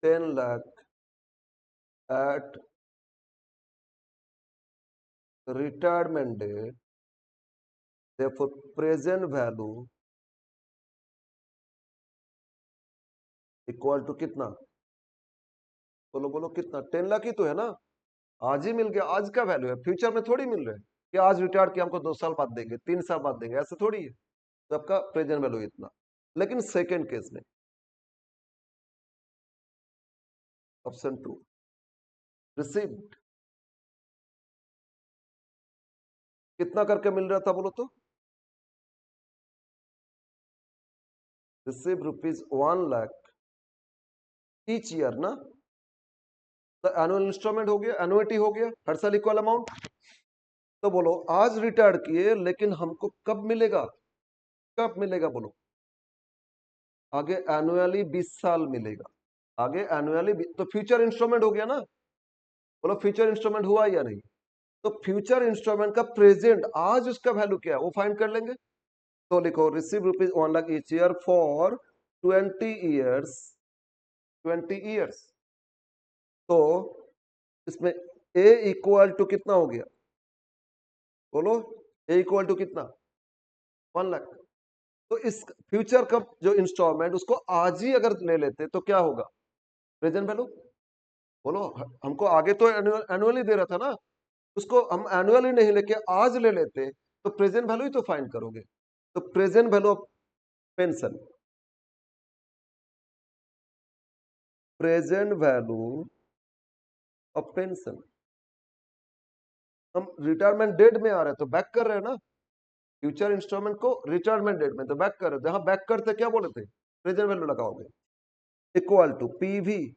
10 lakh at retirement date, therefore present value equal to कितना? बोलो बोलो कितना? 10 लाख ही तो है ना, आज ही मिल गया, आज का वैल्यू है, फ्यूचर में थोड़ी मिल रहा है कि आज रिटायर किया हमको 2 साल बाद देंगे, 3 साल बाद देंगे, ऐसे थोड़ी है। तो आपका प्रेजेंट वैल्यू इतना। लेकिन सेकेंड केस में, ऑप्शन 2, रिसीव्ड कितना करके मिल रहा था बोलो तो? Receive rupees 1 lakh each year ना, तो एनुअल इंस्टॉलमेंट हो गया, एनुइटी हो गया, हर साल इक्वल अमाउंट। तो बोलो आज रिटायर किए, लेकिन हमको कब मिलेगा? कब मिलेगा बोलो? आगे एनुअली 20 साल मिलेगा, आगे एनुअली, तो फ्यूचर इंस्टॉलमेंट हो गया ना। बोलो फ्यूचर इंस्टॉलमेंट हुआ या नहीं? तो फ्यूचर इंस्टॉलमेंट का प्रेजेंट आज उसका वैल्यू क्या है वो फाइंड कर लेंगे। तो लिखो receive rupees 1 lakh each year for 20 years, 20 years. तो इसमें ए इक्वल टू कितना हो गया? बोलो, ए इक्वल टू कितना? 1 लाख। तो इस फ्यूचर का जो इंस्टॉलमेंट उसको आज ही अगर ले लेते तो क्या होगा? Present value. बोलो, हमको आगे तो एनुअली दे रहा था ना, उसको हम एनुअली नहीं लेके आज ले लेते तो प्रेजेंट वैल्यू ही तो फाइंड करोगे। तो present value of pension, present value of pension, हम रिटायरमेंट डेट में आ रहे हैं तो बैक कर रहे हैं ना, फ्यूचर इंस्टॉलमेंट को रिटायरमेंट डेट में तो बैक कर रहे थे। हाँ, बैक करते क्या बोले थे? प्रेजेंट वैल्यू लगाओगे, इक्वल टू पीवी।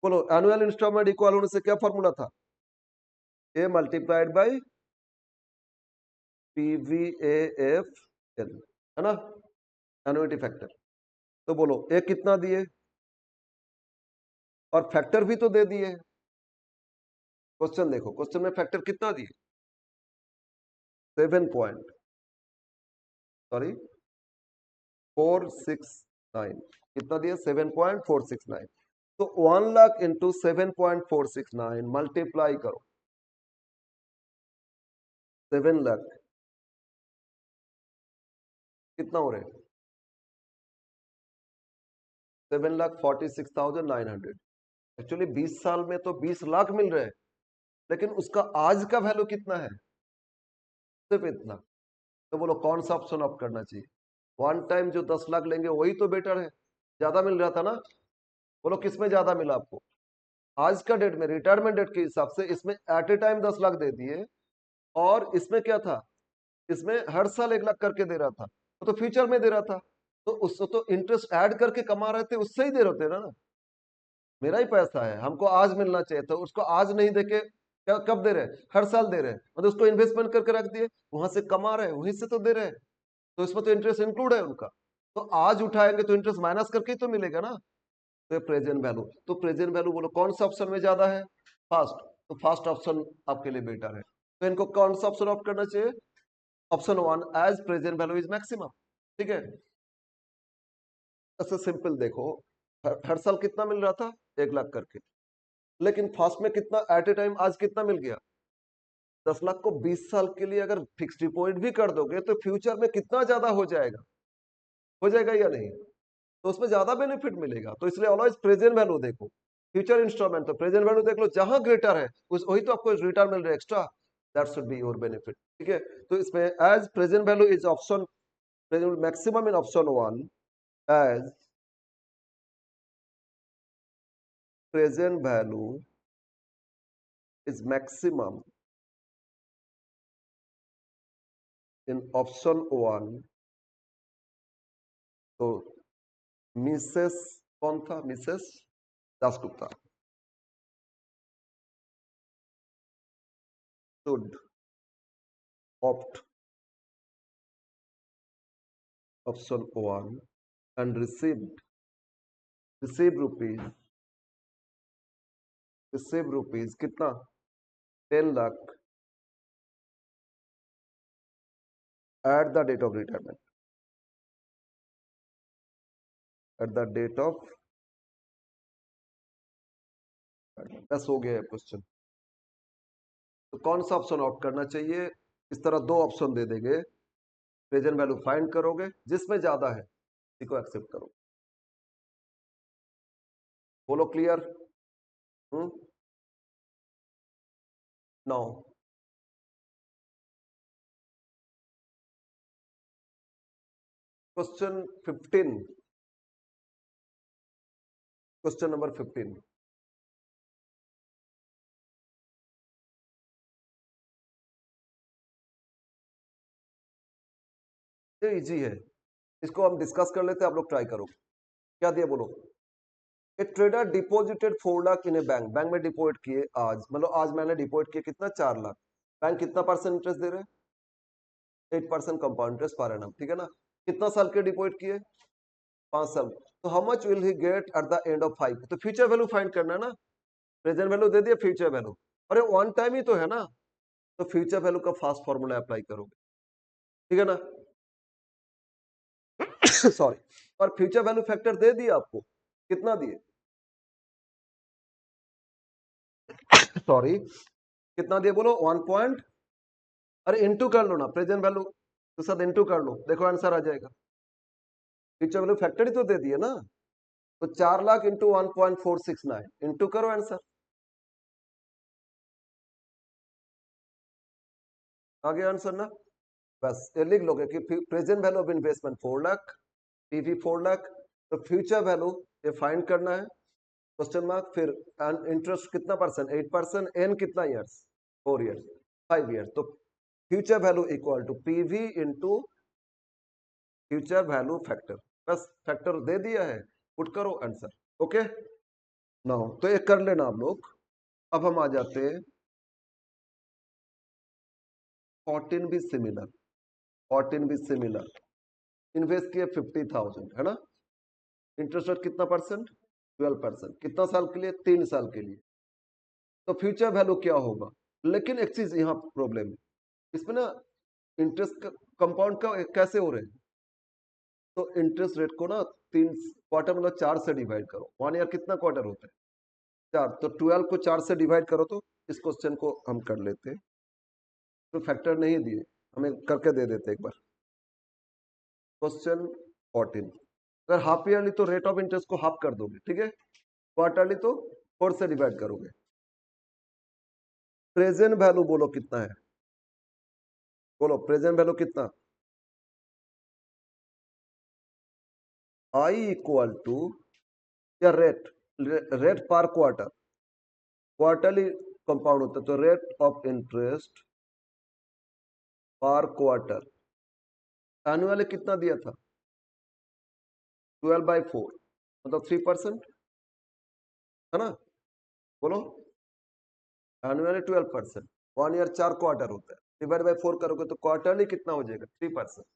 बोलो एनुअल इंस्टॉलमेंट इक्वल होने से क्या फॉर्मूला था? ए मल्टीप्लाइड बाई पीवीएएफ एल, है ना, एनुइटी फैक्टर। तो बोलो ए कितना दिए, और फैक्टर भी तो दे दिए। क्वेश्चन देखो, क्वेश्चन में फैक्टर कितना दिए? 7 पॉइंट, सॉरी 469, कितना दिया? 7.469। तो 1 लाख इंटू 7.469 मल्टीप्लाई करो, 7 लाख कितना हो रहे हैं? 7,46,900। एक्चुअली 20 साल में तो 20 लाख मिल रहे हैं, लेकिन उसका आज का वैल्यू कितना है? सिर्फ इतना। तो बोलो कौन सा ऑप्शन ऑप्ट करना चाहिए? वन टाइम जो 10 लाख लेंगे वही तो बेटर है, ज्यादा मिल रहा था ना। बोलो किसमें ज्यादा मिला आपको? आज का डेट में रिटायरमेंट डेट के हिसाब से इसमें एट ए टाइम 10 लाख दे दिए, और इसमें क्या था? इसमें हर साल 1 लाख करके दे रहा था, तो फ्यूचर में दे रहा था, तो उसको तो इंटरेस्ट ऐड करके कमा रहे थे, उससे ही दे रहे थे ना। मेरा ही पैसा है, हमको आज मिलना चाहिए था, उसको आज नहीं देके क्या कब दे रहे? हर साल दे रहे हैं, मतलब उसको इन्वेस्टमेंट करके रख दिए, वहां से कमा रहे हैं, वहीं से तो दे रहे हैं, तो इसमें तो इंटरेस्ट इंक्लूड है उनका। तो आज उठाएंगे तो इंटरेस्ट माइनस करके ही तो मिलेगा ना। तो प्रेजेंट वैल्यू, तो प्रेजेंट वैल्यू बोलो कौन सा ऑप्शन में ज्यादा है? फास्ट, तो फास्ट ऑप्शन आपके लिए बेटर है। तो इनको कौन सा ऑप्शन ऑप्ट करना चाहिए? Option 1 as present value is maximum. ठीक है, ऐसे सिंपल देखो, हर साल कितना मिल रहा था? 1 लाख करके, लेकिन फास्ट में कितना एट ए टाइम आज कितना मिल गया? 10 लाख को 20 साल के लिए अगर फिक्स डिपॉजिट भी कर दोगे तो फ्यूचर में कितना ज्यादा हो जाएगा? हो जाएगा या नहीं? तो उसमें ज्यादा बेनिफिट मिलेगा। तो इसलिए ऑलवेज प्रेजेंट वैल्यू देखो, फ्यूचर इंस्टॉलमेंट तो प्रेजेंट वैल्यू देख लो, जहां ग्रेटर है उस वही तो आपको रिटर्न मिल रहा है extra, that should be your benefit. ठीक है, तो इसमें as present value is option maximum in option 1 as present value is maximum in option 1। तो मिसेस कौन था? Mrs Dasgupta should opt option 1 and receive rupees कितना? 10 lakh at the date of retirement, at the date of बस हो गया है क्वेश्चन। तो कौन सा ऑप्शन ऑप्ट करना चाहिए? इस तरह दो ऑप्शन दे देंगे, प्रेजेंट वैल्यू फाइंड करोगे, जिसमें ज्यादा है इसी को एक्सेप्ट करो। बोलो clear? Now question 15, question number 15। ये इजी है, इसको हम डिस्कस कर लेते हैं, आप लोग ट्राई करो। क्या दिया बोलो? ए ट्रेडर डिपॉजिटेड 4 लाख इन ए बैंक, बैंक में डिपॉजिट किए आज, मतलब आज मैंने डिपॉजिट किया कितना? 4 लाख। बैंक कितना परसेंट इंटरेस्ट दे रहे हैं? 8% कंपाउंड इंटरेस्ट पर एनम। ठीक है ना? कितना साल के डिपॉजिट किए? 5 साल। तो how much will he get at the end of 5? तो फ्यूचर वैल्यू फाइंड करना है ना, प्रेजेंट वैल्यू दे दिया, फ्यूचर वैल्यू, अरे वन टाइम ही तो है ना, तो फ्यूचर वैल्यू का फास्ट फॉर्मूला अप्लाई करोगे। ठीक है ना? सॉरी, और फ्यूचर वैल्यू फैक्टर दे दिया आपको, कितना दिए? सॉरी, कितना दिए बोलो? 1 पॉइंट, अरे इंटू कर लो ना, प्रेजेंट वैल्यू तो साथ इंटू कर लो, देखो आंसर आ जाएगा। फ्यूचर वैल्यू फैक्टर ही तो दे दिए ना, तो 4 लाख इंटू 1.469 इंटू करो, आंसर आ गया आंसर ना। बस ये लिख लोगे कि present value of investment 4 lakh, PV 4 lakh, तो फ्यूचर वैल्यू ये फाइंड करना है, क्वेश्चन मार्क, फिर इंटरेस्ट कितना परसेंट? 8%, एन कितना ईयर्स? 4 years, 5 years. तो future value equal to PV into future value factor, बस फैक्टर दे दिया है, पुट करो आंसर। ओके नाउ, तो ये कर लेना आप लोग। अब हम आ जाते हैं 14 भी सिमिलर, 14 भी सिमिलर। इन्वेस्ट किए 50,000 है ना, इंटरेस्ट रेट कितना परसेंट? 12%। कितना साल के लिए? 3 साल के लिए। तो फ्यूचर वैल्यू क्या होगा? लेकिन एक चीज यहाँ प्रॉब्लम है, इसमें ना इंटरेस्ट कंपाउंड का कैसे हो रहे हैं? तो इंटरेस्ट रेट को ना 3 क्वार्टर, मतलब 4 से डिवाइड करो। 1 ईयर कितना क्वार्टर होता है? 4, तो 12 को 4 से डिवाइड करो। तो इस क्वेश्चन को हम कर लेते हैं, तो फैक्टर नहीं दिए, हमें करके दे देते एक बार। क्वेश्चन 14, अगर हाफ ईयरली तो रेट ऑफ इंटरेस्ट को हाफ कर दोगे, ठीक है, क्वार्टरली तो 4 से डिवाइड करोगे। प्रेजेंट वैल्यू बोलो कितना है? बोलो प्रेजेंट वैल्यू कितना? आई इक्वल टू, या रेट, रेट पर क्वार्टर, क्वार्टरली कंपाउंड होता है, तो रेट ऑफ इंटरेस्ट पर क्वार्टर, एनुअली कितना दिया था? 12/4, मतलब 3%, है ना? बोलो, एनुअली 12%, 1 ईयर 4 क्वार्टर होता है, डिवाइड बाय 4 करोगे तो क्वार्टरली कितना हो जाएगा? 3%।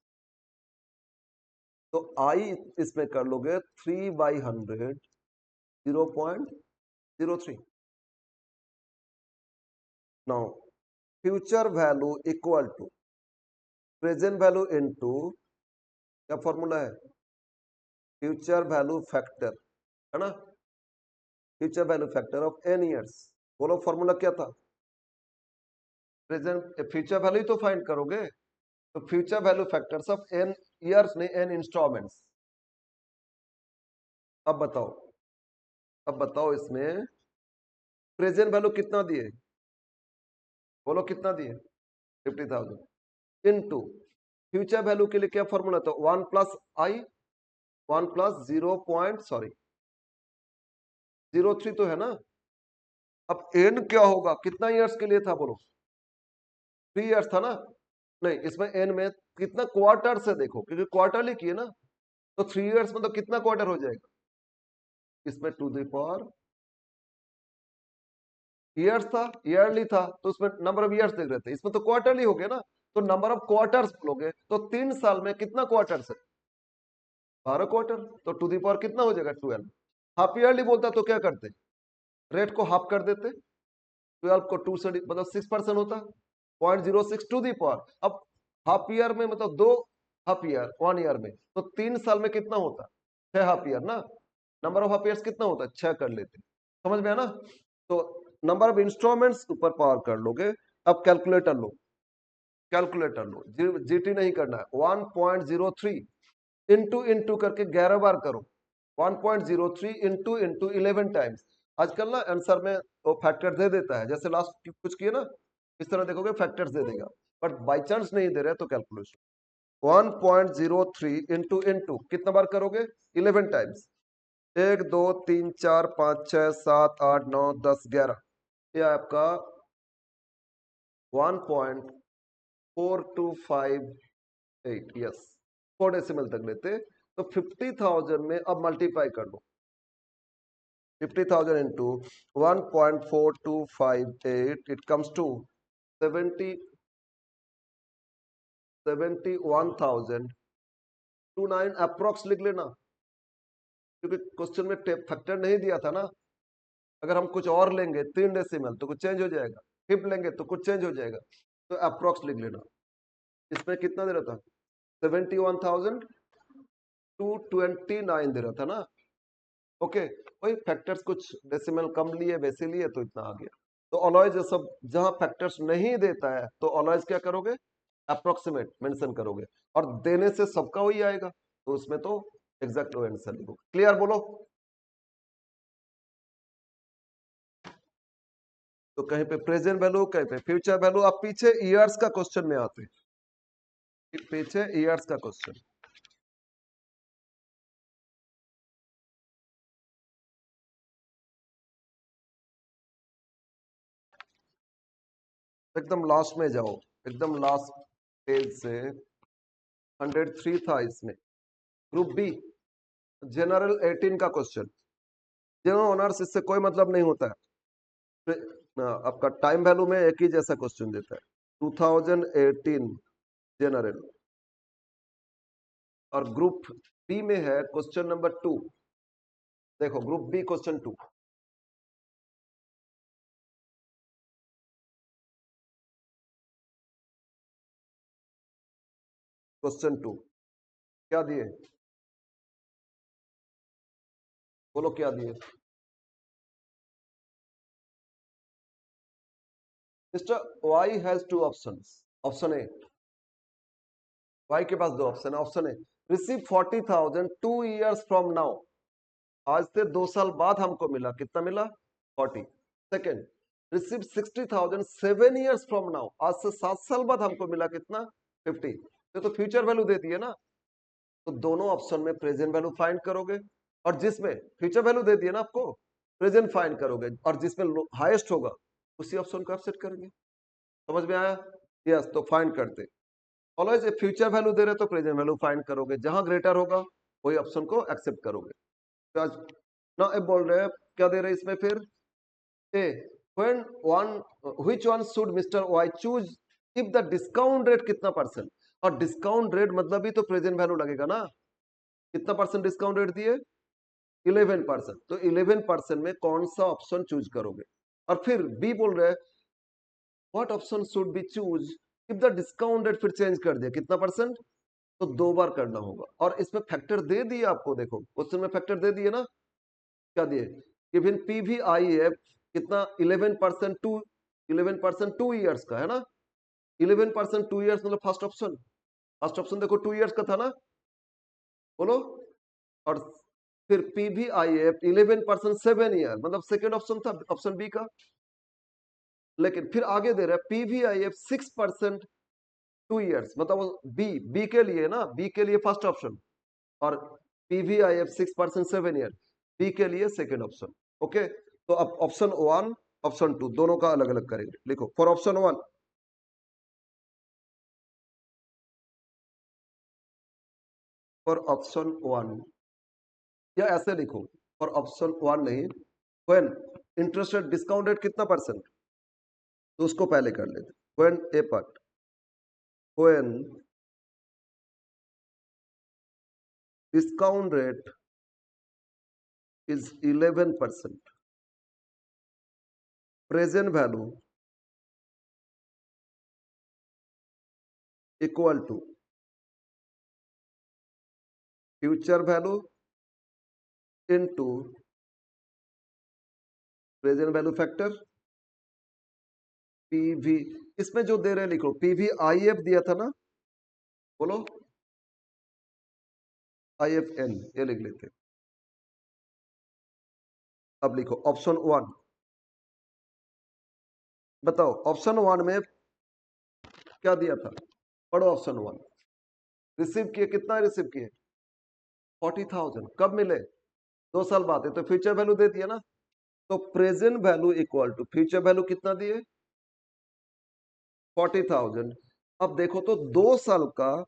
तो आई इसमें कर लोगे 3/100, 0.03। Now future value equal to present value into, क्या फॉर्मूला है, फ्यूचर वैल्यू फैक्टर, है ना, future value factor of n years. बोलो फॉर्मूला क्या था, प्रेजेंट फ्यूचर वैल्यू तो फाइंड करोगे, तो future value factors of n years नहीं n इंस्टॉलमेंट्स। अब बताओ, अब बताओ इसमें प्रेजेंट वैल्यू कितना दिए, बोलो कितना दिए, 50,000 इनटू फ्यूचर वैल्यू के लिए क्या फॉर्मूला था, 1 प्लस आई, 1 प्लस 0.03 तो है ना। अब एन क्या होगा, कितना ईयर्स के लिए था बोलो, 3 ईयर्स था ना। नहीं, इसमें एन में कितना क्वार्टर से देखो, क्योंकि क्वार्टरली किए ना, तो 3 ईयर्स मतलब कितना क्वार्टर हो जाएगा, इसमें टू द पावर ईयर्स था, ईयरली था, तो उसमें नंबर ऑफ ईयर्स देख रहे थे, इसमें तो क्वार्टरली हो गया ना, तो नंबर ऑफ क्वार्टर्स बोलोगे तो 3 साल में कितना क्वार्टर्स है, 12 क्वार्टर, तो टू दी पावर कितना हो जाएगा 12। हाफ ईयरली बोलता तो क्या करते, रेट को हाफ कर देते, 12 को 2 से मतलब 6% होता, 0.06 टू दी पावर। अब हाफ ईयर में मतलब 2 हाफ ईयर 1 ईयर में, तो 3 साल में कितना होता, 6 हाफ ईयर ना, नंबर ऑफ हाफ ईयर्स कितना होता है, 6 कर लेते, समझ में है ना। तो नंबर ऑफ इंस्ट्रूमेंट्स ऊपर पावर कर लोगे। अब कैलकुलेटर लो, कैलकुलेटर लो, जीटी नहीं करना है, 1.03 इंटू इंटू करके 11 बार करो, 1.03 इंटू इंटू 11 टाइम्स। आजकल ना आंसर में वो फैक्टर दे देता है, जैसे लास्ट कुछ किए ना, इस तरह देखोगे फैक्टर्स दे देगा, बट बाई चांस नहीं दे रहे तो कैलकुलेशन 1.03 इंटू इंटू कितना बार करोगे, 11 टाइम्स, 1 2 3 4 5 6 7 8 9 10 11, ये आपका 1.4258, यस 4 डेसिमल तक लेते, तो 50,000 में अब मल्टीप्लाई कर लो, 50,000 into 1.4258, it comes to 71,029 approx लिख लेना, क्योंकि क्वेश्चन में फैक्टर नहीं दिया था ना। अगर हम कुछ और लेंगे 3 डेसिमल तो कुछ चेंज हो जाएगा, फिफ्थ लेंगे तो कुछ चेंज हो जाएगा, तो अप्रोक्स लिख लेना। इसमें कितना दे रहा था, 71,229 दे रहा था ना, ओके। वही फैक्टर्स कुछ डेसिमल कम लिए, वैसे लिए, तो इतना आ गया। तो ऑलवेज सब जहां फैक्टर्स नहीं देता है तो ऑलवेज क्या करोगे, अप्रोक्सीमेट मेंशन करोगे, और देने से सबका वही आएगा, तो उसमें तो एग्जैक्ट आंसर लिखो। क्लियर बोलो। तो कहीं पे प्रेजेंट वैल्यू, कहीं पे फ्यूचर वैल्यू। अब पीछे ईयर्स का क्वेश्चन में आते हैं, पीछे ईयर्स का क्वेश्चन, एकदम लास्ट में जाओ, एकदम लास्ट पेज से 103 था इसमें, ग्रुप बी जनरल 18 का क्वेश्चन। जनरल ऑनर्स इससे कोई मतलब नहीं होता है, आपका टाइम वैल्यू में एक ही जैसा क्वेश्चन देता है, 2018 जनरल। और ग्रुप बी में है क्वेश्चन नंबर 2, देखो ग्रुप बी क्वेश्चन 2, क्वेश्चन 2 क्या दिए, बोलो क्या दिए। Mister Y has 2 options, option A, Y के पास 2 ऑप्शन है, option A receive 40,000 2 years from now, आज से 2 साल बाद हमको मिला, कितना मिला, 40। Second, receive 60,000 7 years from now, आज से 7 साल बाद हमको मिला कितना, 50। तो फ्यूचर वैल्यू देती है ना, तो दोनों ऑप्शन में प्रेजेंट वैल्यू फाइंड करोगे, और जिसमें फ्यूचर वैल्यू दे दिए ना आपको, प्रेजेंट फाइंड करोगे, और जिसमें हाईएस्ट होगा उसी ऑप्शन को आप सेट करेंगे। समझ में आया, यस। तो फाइंड करते, ऑलवेज फ्यूचर वैल्यू दे रहे तो प्रेजेंट वैल्यू फाइंड करोगे, जहां ग्रेटर होगा वही ऑप्शन को एक्सेप्ट करोगे। तो आज ना अब बोल रहे हैं क्या दे रहे हैं इसमें, फिर A when one which one should mister Y choose if the discount rate कितना परसेंट, और डिस्काउंट रेट मतलब भी तो प्रेजेंट वैल्यू लगेगा ना, कितना परसेंट डिस्काउंट रेट दिए, 11%, तो 11% में कौन सा ऑप्शन चूज करोगे। और फिर बी बोल रहे हैं what option should be choose if the discount rate फिर चेंज कर दिया कितना परसेंट, तो 2 बार करना होगा। और इसमें फैक्टर दे दिया आपको, देखो क्वेश्चन में फैक्टर दे दिए ना, क्या दिए, गिवन पीवीआईएफ कितना 11% टू 11% 2 इयर्स का है ना, 11% 2 इयर्स मतलब फर्स्ट ऑप्शन, फर्स्ट ऑप्शन देखो 2 इयर्स का था ना, बोलो। और फिर पीवीआईएफ 11% 7 ईयर मतलब सेकेंड ऑप्शन था ऑप्शन बी का। लेकिन फिर आगे दे रहा है पीवीआईएफ 6% 2 इयर्स मतलब बी के लिए ना, बी के लिए फर्स्ट ऑप्शन, और पीवीआईएफ 6% 7 ईयर बी के लिए सेकेंड ऑप्शन। ओके, तो अब ऑप्शन 1 ऑप्शन 2 दोनों का अलग अलग करेंगे। लिखो फॉर ऑप्शन 1, फॉर ऑप्शन 1, या ऐसे लिखो फॉर ऑप्शन 1 नहीं, when interest rate discount rate कितना परसेंट, तो उसको पहले कर लेते। When A part, when discount rate is 11%, present value equal to future value into present value factor PV. इसमें जो दे रहे लिखो पीवीआईएफ दिया था ना, बोलो आईएफएन, ये लिख लेते। अब लिखो ऑप्शन 1, बताओ ऑप्शन 1 में क्या दिया था, पढ़ो ऑप्शन 1। रिसीव किए, कितना रिसीव किए, 40,000। कब मिले, 2 साल बाद है, तो फ्यूचर वैल्यू दे दिया ना, तो present value equal to future value कितना दिए, 40,000। अब देखो तो 2 साल का,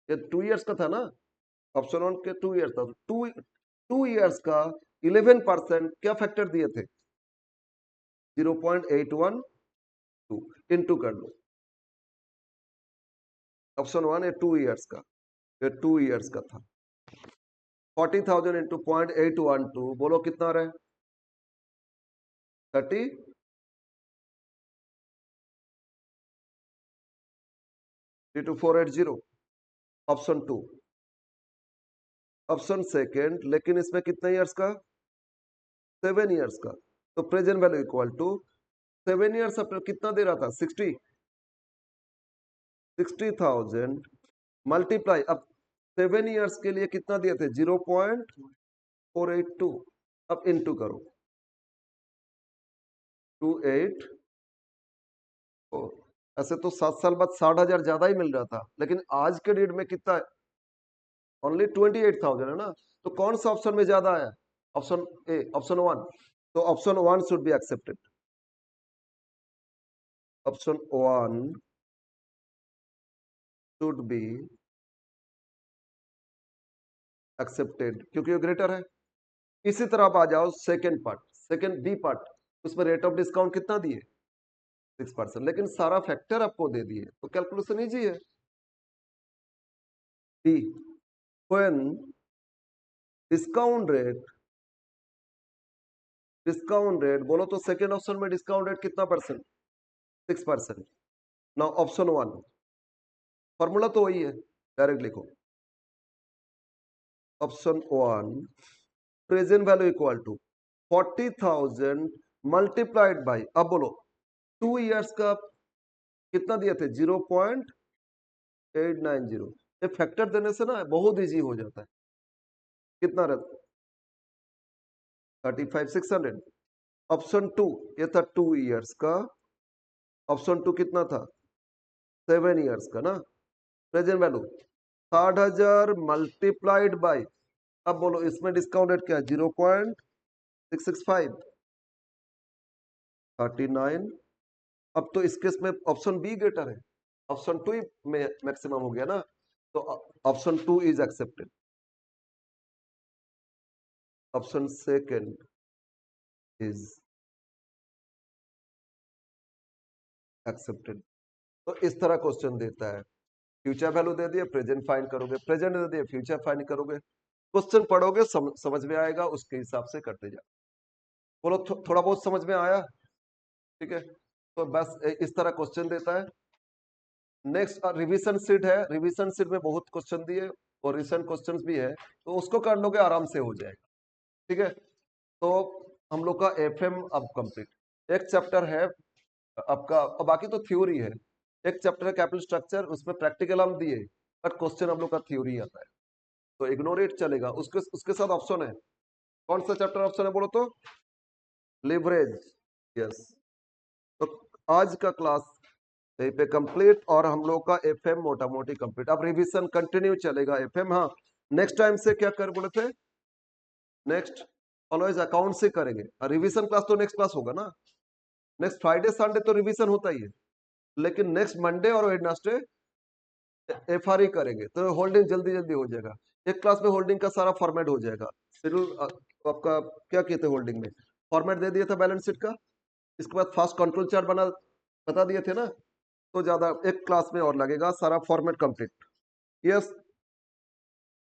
ये 2 इयर्स का था ना, ऑप्शन 1 के 2 इयर्स था, टू 2 इयर्स का 11% क्या फैक्टर दिए थे, 0.812 इंटू कर लो। ऑप्शन 1 है 2 इयर्स का, ये 2 इयर्स का था, 40,000 इंटू 0.812 बोलो कितना रहे, 32480। ऑप्शन 2, ऑप्शन सेकेंड, लेकिन इसमें कितने इयर्स का, 7 इयर्स का, तो present value equal to 7 years कितना दे रहा था, 60,000 मल्टीप्लाई, अब 7 इयर्स के लिए कितना दिए थे, 0.482। अब इनटू करो 284। ऐसे तो 7 साल बाद 60,000 ज्यादा ही मिल रहा था, लेकिन आज के डेट में कितना है, ओनली 28,000 है ना, तो कौन सा ऑप्शन में ज्यादा है, ऑप्शन ए, ऑप्शन 1। तो option 1 should be accepted, option 1 should be accepted क्योंकि वो ग्रेटर है। इसी तरह आप आ जाओ second part, second B part, उसमें रेट ऑफ डिस्काउंट कितना दिए, 6%, लेकिन सारा फैक्टर आपको दे दिए, तो कैलकुलेशन इजी है। डी, व्हेन डिस्काउंट रेट बोलो तो सेकेंड ऑप्शन में डिस्काउंट रेट कितना परसेंट, 6%। नाउ ऑप्शन 1, फॉर्मूला तो वही है, डायरेक्ट लिखो option 1, present value equal to 40,000 multiplied by, अब बोलो 2 इयर्स का कितना दिए थे, 0.890। ये फैक्टर देने से ना बहुत इजी हो जाता है। कितना रहता, 35,600। ऑप्शन 2 ये था 2 इयर्स का, ऑप्शन 2 कितना था, 7 इयर्स का ना, प्रेजेंट वैल्यू 60,000 मल्टीप्लाइड बाई, अब बोलो इसमें डिस्काउंट रेट क्या है, 0.665, 39। अब तो इस केस में ऑप्शन बी ग्रेटर है, ऑप्शन 2 में मैक्सिमम हो गया ना, तो option 2 is accepted, option second is accepted. तो इस तरह क्वेश्चन देता है, फ्यूचर वैल्यू दे दिए, प्रेजेंट फाइंड करोगे, प्रेजेंट दे दिए, फ्यूचर फाइंड करोगे, क्वेश्चन पढ़ोगे समझ में आएगा, उसके हिसाब से करते जाओ। बोलो थोड़ा बहुत समझ में आया। ठीक है, तो बस इस तरह क्वेश्चन देता है। नेक्स्ट रिवीजन सीट है, रिवीजन सीट में बहुत क्वेश्चन दिए और रिसेंट क्वेश्चंस भी है, तो उसको कर लोगे आराम से हो जाएगा। ठीक है, तो हम लोग का एफएम अब कंप्लीट। एक चैप्टर है आपका, और बाकी तो थ्योरी है। एक चैप्टर है कैपिटल स्ट्रक्चर, उसमें प्रैक्टिकल हम दिए, बट क्वेश्चन हम लोग का थ्योरी आता है, तो इग्नोर इट चलेगा। उसके साथ ऑप्शन है, कौन सा चैप्टर ऑप्शन है बोलो तो? लिवरेज। यस, तो आज का क्लास यहीं पे कंप्लीट, और हम लोग का एफएम मोटा मोटी कंप्लीट। अब रिवीजन कंटिन्यू चलेगा एफएम। हाँ, नेक्स्ट टाइम से क्या कर बोले थे, नेक्स्ट ऑलवेज अकाउंट से करेंगे। रिवीजन क्लास तो नेक्स्ट क्लास होगा ना, नेक्स्ट फ्राइडे संडे तो रिवीजन होता ही है, लेकिन नेक्स्ट मंडे और वेडनेसडे एफआरई करेंगे, तो होल्डिंग जल्दी जल्दी हो जाएगा। एक क्लास में होल्डिंग का सारा फॉर्मेट हो जाएगा। शेड्यूल आपका क्या किए थे होल्डिंग में, फॉर्मेट दे दिया था बैलेंस शीट का, इसके बाद फास्ट कंट्रोल चार्ट बता दिए थे ना, तो ज्यादा एक क्लास में और लगेगा सारा फॉर्मेट कंप्लीट। यस,